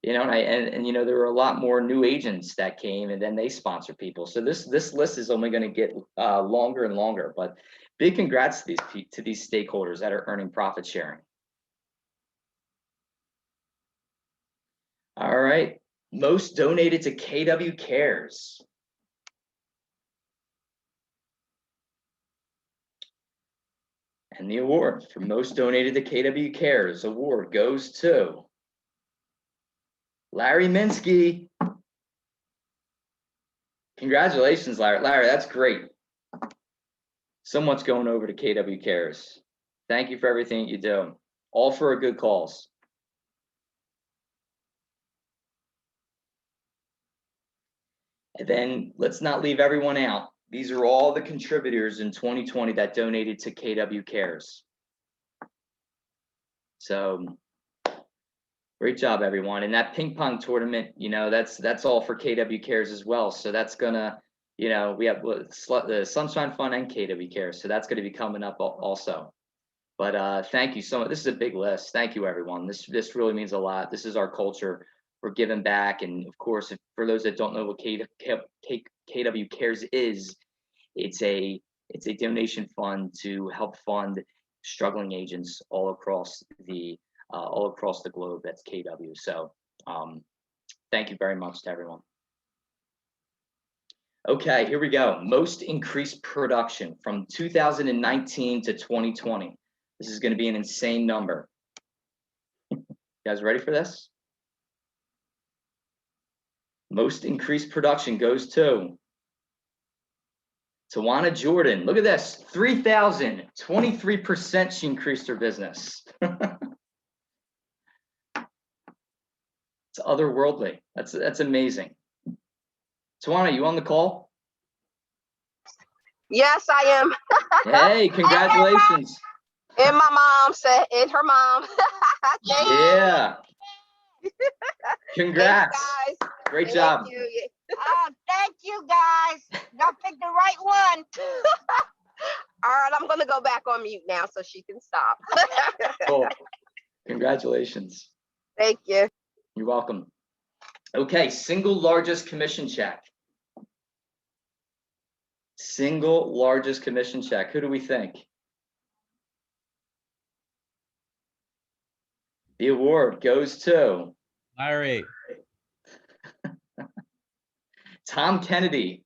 There were a lot more new agents that came, and then they sponsor people. So this list is only going to get longer and longer. But big congrats to these stakeholders that are earning profit sharing. All right, most donated to KW Cares. And the award for most donated to KW Cares award goes to Larry Minsky. Congratulations, Larry. Larry, that's great. So much going over to KW Cares. Thank you for everything you do. All for a good cause. And then let's not leave everyone out. These are all the contributors in 2020 that donated to KW Cares. So great job, everyone. And that ping pong tournament, that's all for KW Cares as well. So that's gonna, we have the Sunshine Fund and KW Cares. So that's gonna be coming up also. But thank you so much. This is a big list. Thank you, everyone. This really means a lot. This is our culture. We're giving back. And of course, for those that don't know what KW Cares is, it's a donation fund to help fund struggling agents all across the globe. That's KW. So thank you very much to everyone. Okay, here we go. Most increased production from 2019 to 2020. This is going to be an insane number. You guys ready for this? Most increased production goes to Tawana Jordan. Look at this, 3,023% she increased her business. It's otherworldly. That's amazing. Tawana, you on the call? Yes, I am. Hey, congratulations. And my mom said, and her mom. Yeah. Congrats. Thanks, guys. Great job. Thank you. Oh, thank you, guys. Y'all picked the right one. All right, I'm going to go back on mute now so she can stop. Cool. Congratulations. Thank you. You're welcome. Okay, single largest commission check. Single largest commission check. Who do we think? The award goes to Larry. Tom Kennedy.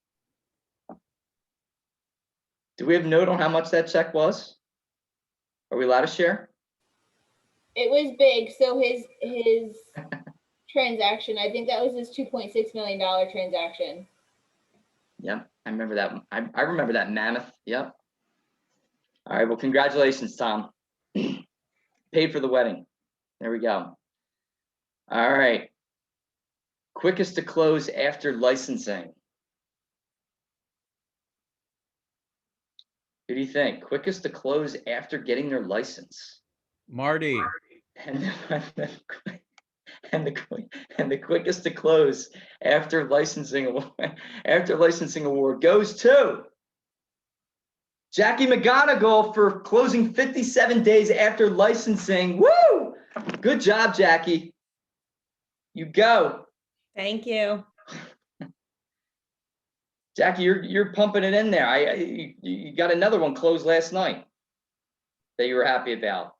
Do we have a note on how much that check was? Are we allowed to share? It was big. So his transaction, I think that was his $2.6 million transaction. Yep, I remember that. I remember that mammoth. Yep. All right, well, congratulations, Tom. Paid for the wedding. There we go. All right. Quickest to close after licensing. Who do you think? Quickest to close after getting their license? Marty. And the quickest to close after licensing award goes to Jackie McGonigal for closing 57 days after licensing. Woo! Good job, Jackie. You go. Thank you. Jackie, you're pumping it in there. You got another one closed last night that you were happy about.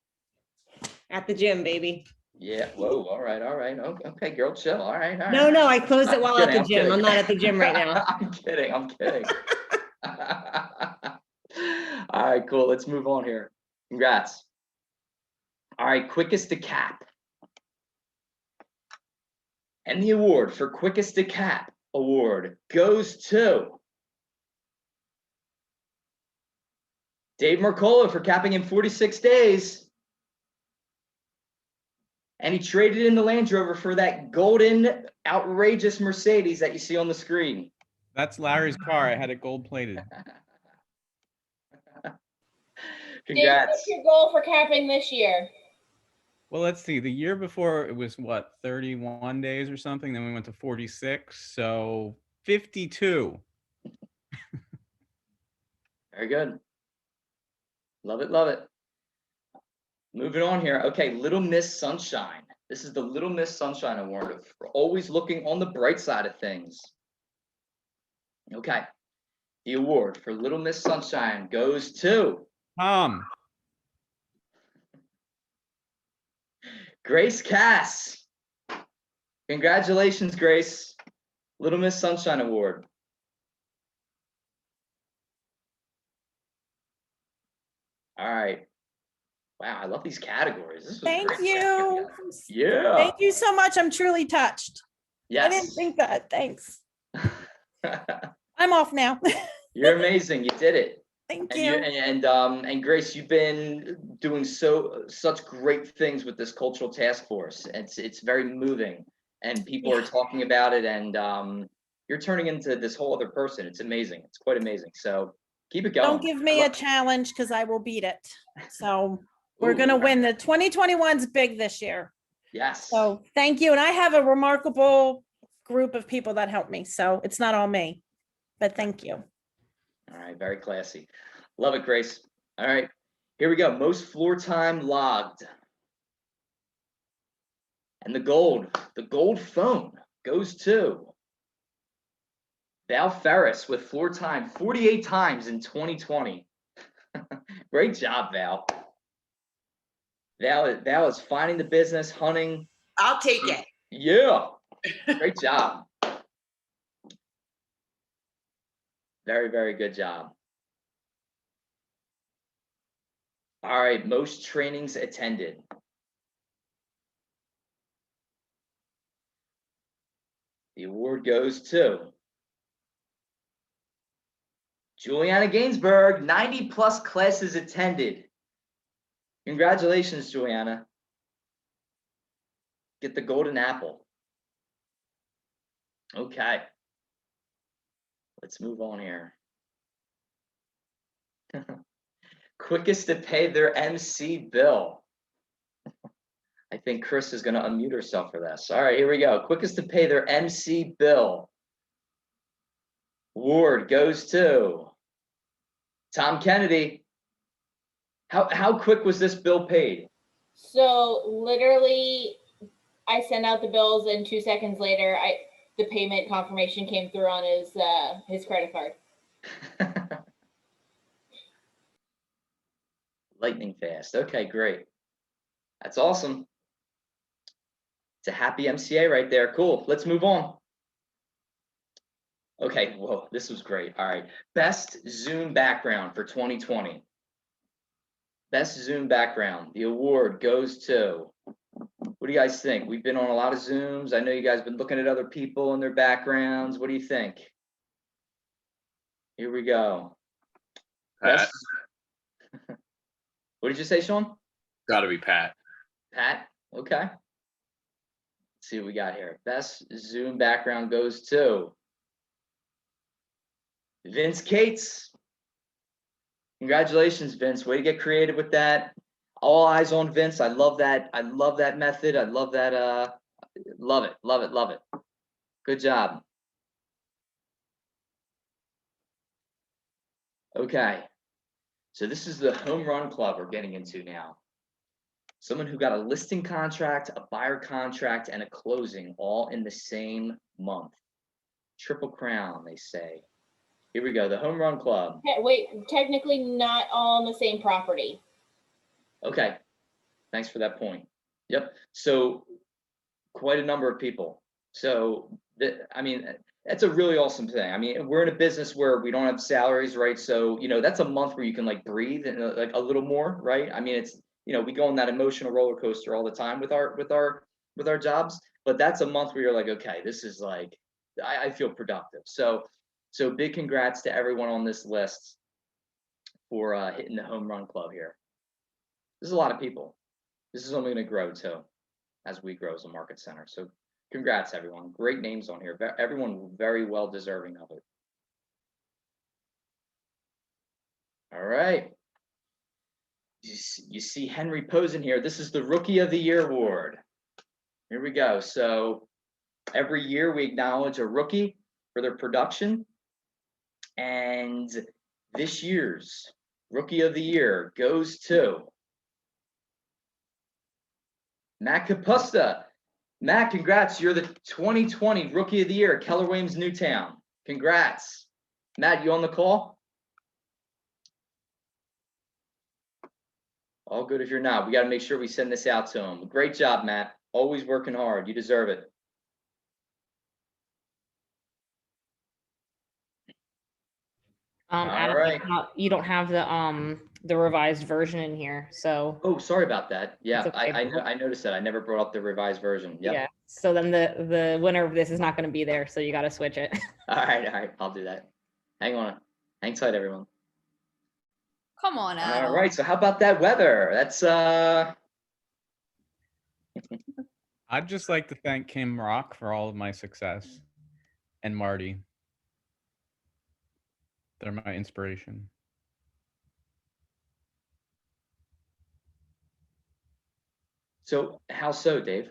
At the gym, baby. Yeah. Whoa. All right. Okay, girl, chill. All right. No, I closed it while at the gym. kidding. I'm not at the gym right now. I'm kidding. All right, cool. Let's move on here. Congrats. All right, quickest to cap. And the award for quickest to cap award goes to Dave Mercola for capping in 46 days. And he traded in the Land Rover for that golden, outrageous Mercedes that you see on the screen. That's Larry's car. I had it gold plated. Congrats. What's your goal for capping this year? Well, let's see. The year before it was what, 31 days or something. Then we went to 46. So 52. Very good. Love it, love it. Moving on here. Okay, Little Miss Sunshine. This is the Little Miss Sunshine Award for always looking on the bright side of things. Okay, the award for Little Miss Sunshine goes to Tom. Grace Cass. Congratulations, Grace. Little Miss Sunshine Award. All right. Wow, I love these categories. This was Thank great. you. Yeah. Thank you so much. I'm truly touched. Yes. I didn't think that. Thanks. I'm off now. You're amazing. You did it. Thank And you. and Grace, you've been doing such great things with this cultural task force. It's very moving, and people are talking about it, and you're turning into this whole other person. It's amazing. It's quite amazing. So keep it going. Don't give me a challenge because I will beat it. So we're going to win. The 2021's big this year. Yes. So thank you. And I have a remarkable group of people that help me. So it's not all me, but thank you. All right, very classy. Love it, Grace. All right, here we go. Most floor time logged. And the gold phone goes to Val Ferris with floor time 48 times in 2020. Great job, Val. That was finding the business, hunting. I'll take it. Yeah. Great job. Very, very good job. All right, most trainings attended. The award goes to Juliana Gainsbourg, 90 plus classes attended. Congratulations, Juliana. Get the golden apple. Okay. Let's move on here. Quickest to pay their MC bill. I think Chris is going to unmute herself for this. All right, here we go. Quickest to pay their MC bill. Award goes to Tom Kennedy. How quick was this bill paid? So literally, I sent out the bills and 2 seconds later, the payment confirmation came through on his credit card. Lightning fast. Okay, great. That's awesome. It's a happy MCA right there. Cool. Let's move on. Okay, whoa, this was great. All right. Best Zoom background for 2020. Best Zoom background. The award goes to, what do you guys think? We've been on a lot of Zooms. I know you guys have been looking at other people and their backgrounds. What do you think? Here we go. Pat. What did you say, Sean? Got to be Pat. Pat? Okay. Let's see what we got here. Best Zoom background goes to Vince Cates. Congratulations, Vince. Way to get creative with that. All eyes on Vince. I love that. I love that method. I love that. Love it. Love it. Love it. Good job. Okay. So this is the home run club we're getting into now. Someone who got a listing contract, a buyer contract, and a closing all in the same month. Triple crown, they say. Here we go, the home run club. Wait, technically not all on the same property. Okay, thanks for that point. Yep, so quite a number of people. So, I mean, that's a really awesome thing. I mean, we're in a business where we don't have salaries, right? So, that's a month where you can like breathe and like a little more, right? I mean, it's, we go on that emotional roller coaster all the time with our jobs, but that's a month where you're like, okay, this is like, I feel productive. So big congrats to everyone on this list for hitting the home run club here. This is a lot of people. This is only going to grow too as we grow as a market center. So congrats, everyone. Great names on here. Everyone very well deserving of it. All right. You see Henry posing here. This is the Rookie of the Year award. Here we go. So every year we acknowledge a rookie for their production. And this year's Rookie of the Year goes to Matt Capusta. Matt, congrats. You're the 2020 Rookie of the Year, Keller Williams Newtown. Congrats. Matt, you on the call? All good if you're not. We got to make sure we send this out to him. Great job, Matt. Always working hard. You deserve it. Adam, right. you don't have the revised version in here, so. Oh, sorry about that. Yeah, It's okay. I noticed that. I never brought up the revised version. Yep. Yeah, so then the winner of this is not going to be there, so you got to switch it. All right. I'll do that. Hang on. Hang tight, everyone. Come on, Adam. All right. So how about that weather? That's I'd just like to thank Kim Rock for all of my success, and Marty. They're my inspiration. So how so, Dave?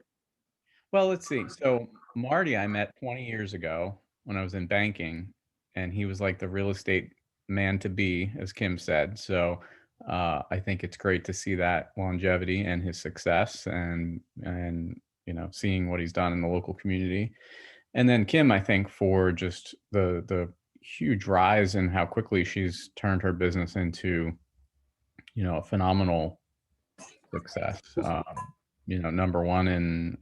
Well, let's see. So Marty, I met 20 years ago when I was in banking, and he was like the real estate man to be, as Kim said. So I think it's great to see that longevity and his success, and seeing what he's done in the local community. And then Kim, I think, for just the huge rise in how quickly she's turned her business into, a phenomenal success. Number one in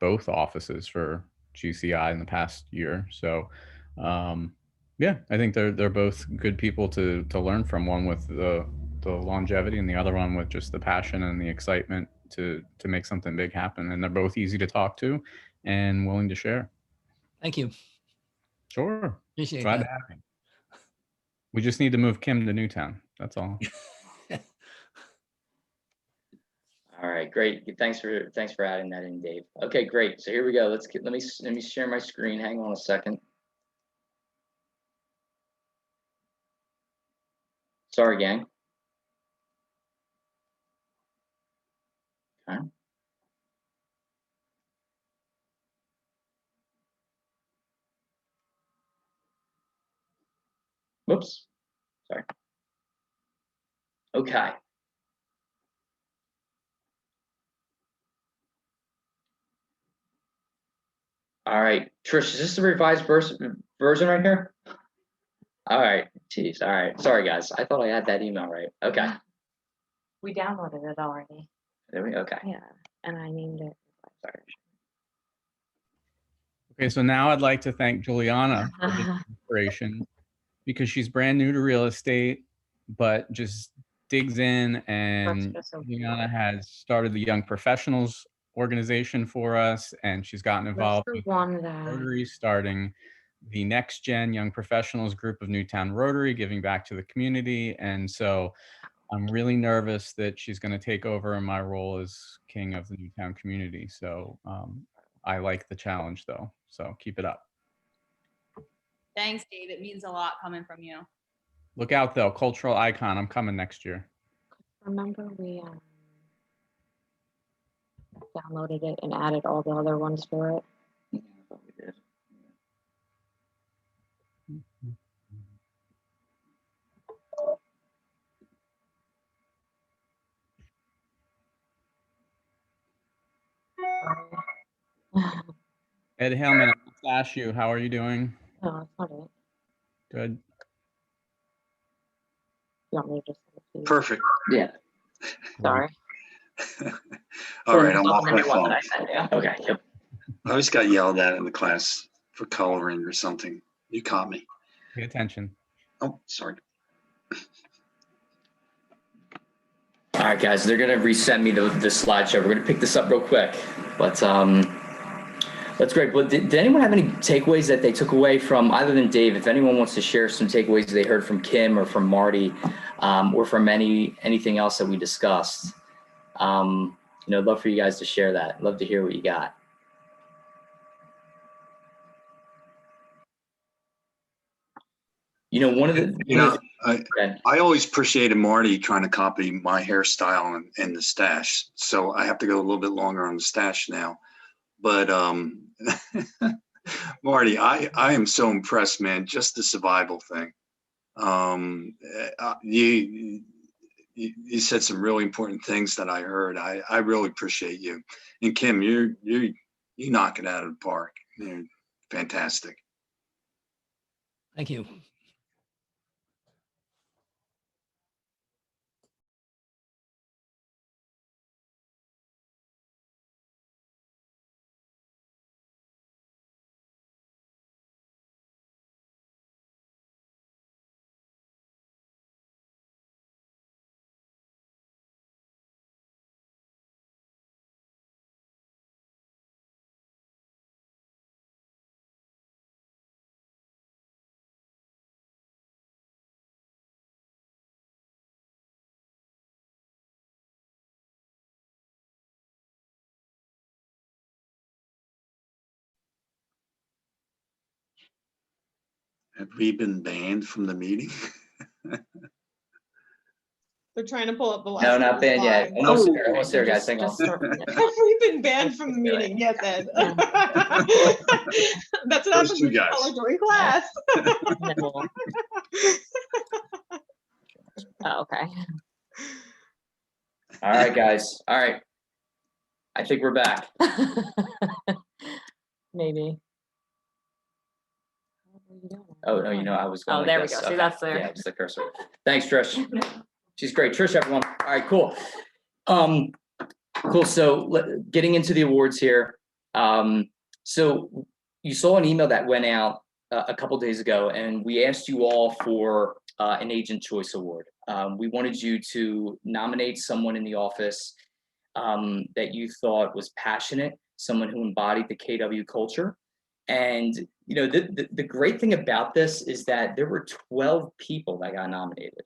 both offices for GCI in the past year. So, yeah, I think they're both good people to learn from. One with the longevity, and the other one with just the passion and the excitement to make something big happen. And they're both easy to talk to and willing to share. Thank you. Sure. Appreciate Glad that. to have you. We just need to move Kim to Newtown. That's all. All right, great. Thanks for adding that in, Dave. Okay, great. So here we go. Let me share my screen. Hang on a second. Sorry, gang. Okay. Whoops. Sorry. Okay. All right, Trish, is this the revised version right here? All right, geez. All right, sorry guys. I thought I had that email right. Okay. We downloaded it already. There we go. Okay. Yeah, and I named it. Sorry. Okay, so now I'd like to thank Juliana for this inspiration, because she's brand new to real estate, but just digs in, and Juliana has started the Young Professionals organization for us, and she's gotten involved with Rotary, starting the Next Gen Young Professionals group of Newtown Rotary, giving back to the community. And so I'm really nervous that she's going to take over in my role as king of the Newtown community. So I like the challenge though. So keep it up. Thanks, Dave. It means a lot coming from you. Look out though, cultural icon. I'm coming next year. Remember we downloaded it and added all the other ones for it? Yeah, I thought we did. Ed Hellman, I want to ask you, how are you doing? No, that's not it. Good. You want me to just send it to you? Perfect. Yeah. Sorry. All right, I'm off my phone. Okay. Yep. I always got yelled at in the class for coloring or something. You caught me. Pay attention. Oh, sorry. All right, guys, they're gonna resend me the slideshow. We're gonna pick this up real quick, but that's great. But did anyone have any takeaways that they took away from, other than Dave? If anyone wants to share some takeaways they heard from Kim or from Marty, or from anything else that we discussed, I'd love for you guys to share that. Love to hear what you got. One of the I always appreciated Marty trying to copy my hairstyle and the stash. So I have to go a little bit longer on the stash now. But Marty, I am so impressed, man. Just the survival thing. You said some really important things that I heard. I really appreciate you. And Kim, you knock it out of the park. You're fantastic. Thank you. Have we been banned from the meeting? They're trying to pull up the last. No, not banned yet. Almost there, guys. Hang on. Have we been banned from the meeting? Yes, Ed. That's what happens when you color during class. Oh, okay. All right, guys. All right. I think we're back. Maybe. Oh, no, I was going like there we this. go. See, that's there. Yeah, it's the cursor. Thanks, Trish. She's great. Trish, everyone. All right, cool. Cool. So getting into the awards here. So you saw an email that went out a couple days ago, and we asked you all for an Agent Choice Award. We wanted you to nominate someone in the office that you thought was passionate, someone who embodied the KW culture. And you know, the great thing about this is that there were 12 people that got nominated.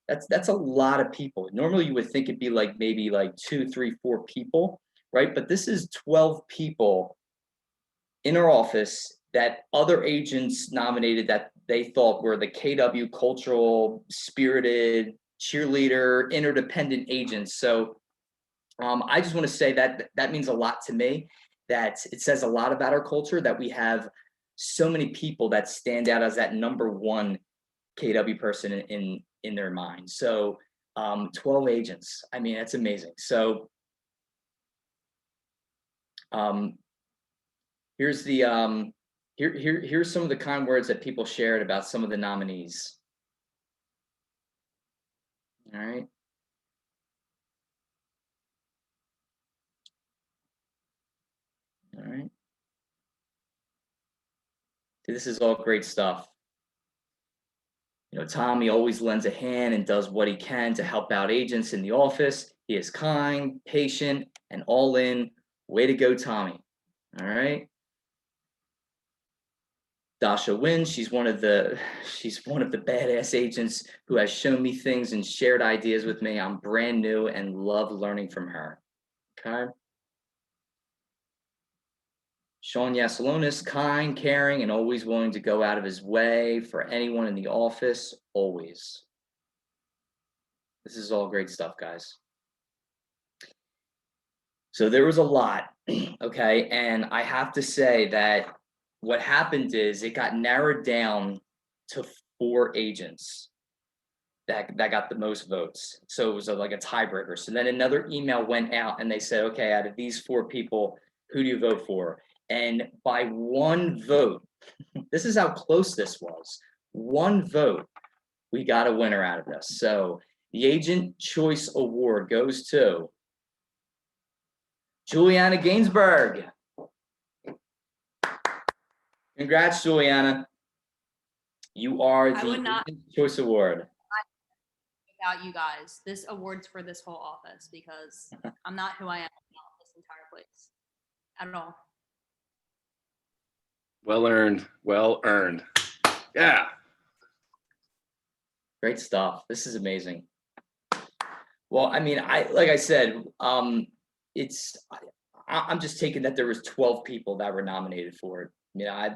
That's a lot of people. Normally you would think it'd be like maybe like 2, 3, 4 people, right? But this is 12 people in our office that other agents nominated that they thought were the KW cultural, spirited, cheerleader, interdependent agents. So I just want to say that that means a lot to me, that it says a lot about our culture that we have so many people that stand out as that number one KW person in their mind. So 12 agents, I mean, that's amazing. So here's the here's some of the kind words that people shared about some of the nominees. All right. All right. This is all great stuff. You know, Tommy always lends a hand and does what he can to help out agents in the office. He is kind, patient, and all in. Way to go, Tommy. All right. Dasha wins. She's one of the badass agents who has shown me things and shared ideas with me. I'm brand new and love learning from her. Okay. Sean Yasalonis, kind, caring, and always willing to go out of his way for anyone in the office, always. This is all great stuff, guys. So there was a lot, okay? And I have to say that what happened is it got narrowed down to 4 agents that got the most votes. So it was like a tiebreaker. So then another email went out and they said, okay, out of these 4 people, who do you vote for? And by 1 vote, this is how close this was. 1 vote, we got a winner out of this. So the Agent Choice Award goes to Juliana Gainsberg. Congrats, Juliana. You are I would the not- Agent Choice Award. Without you guys, this award's for this whole office because I'm not who I am without this entire place at all. Well earned. Well earned. Yeah. Great stuff. This is amazing. Well, I mean, like I said, I'm just taking that there was 12 people that were nominated for it. You know,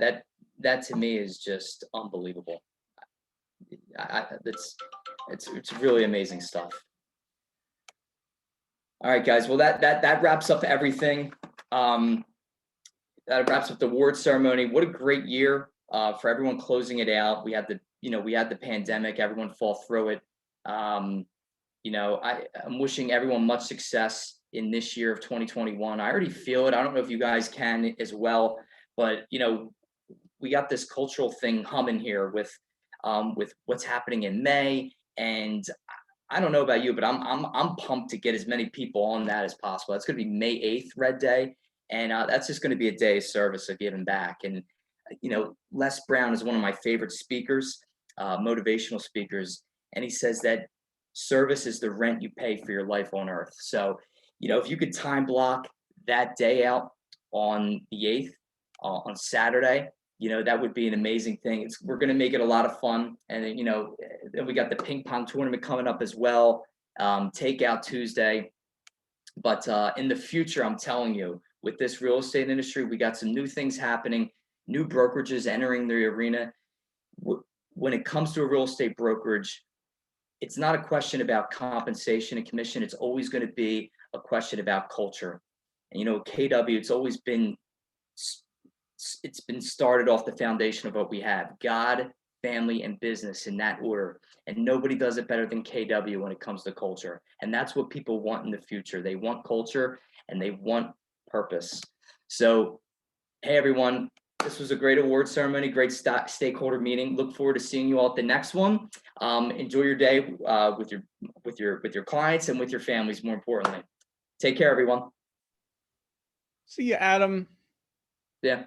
that to me is just unbelievable. It's really amazing stuff. All right, guys. Well, that wraps up everything. That wraps up the award ceremony. What a great year for everyone closing it out. We had the pandemic. Everyone fall through it. You know, I'm wishing everyone much success in this year of 2021. I already feel it. I don't know if you guys can as well, but you know, we got this cultural thing humming here with what's happening in May, and I don't know about you, but I'm pumped to get as many people on that as possible. That's going to be May 8th, Red Day, and that's just going to be a day of service of giving back. And you know, Les Brown is one of my favorite speakers, motivational speakers, and he says that service is the rent you pay for your life on earth. So, you know, if you could time block that day out on the 8th, on Saturday, you know, that would be an amazing thing. We're going to make it a lot of fun. And, you know, then we got the ping pong tournament coming up as well, Takeout Tuesday. But in the future, I'm telling you, with this real estate industry, we got some new things happening, new brokerages entering the arena. When it comes to a real estate brokerage, it's not a question about compensation and commission. It's always going to be a question about culture. And, you know, KW, it's been started off the foundation of what we have: God, family, and business, in that order. And nobody does it better than KW when it comes to culture. And that's what people want in the future. They want culture and they want purpose. So, hey, everyone, this was a great award ceremony, great stakeholder meeting. Look forward to seeing you all at the next one. Enjoy your day with your clients and with your families, more importantly. Take care, everyone. See you, Adam. Yeah.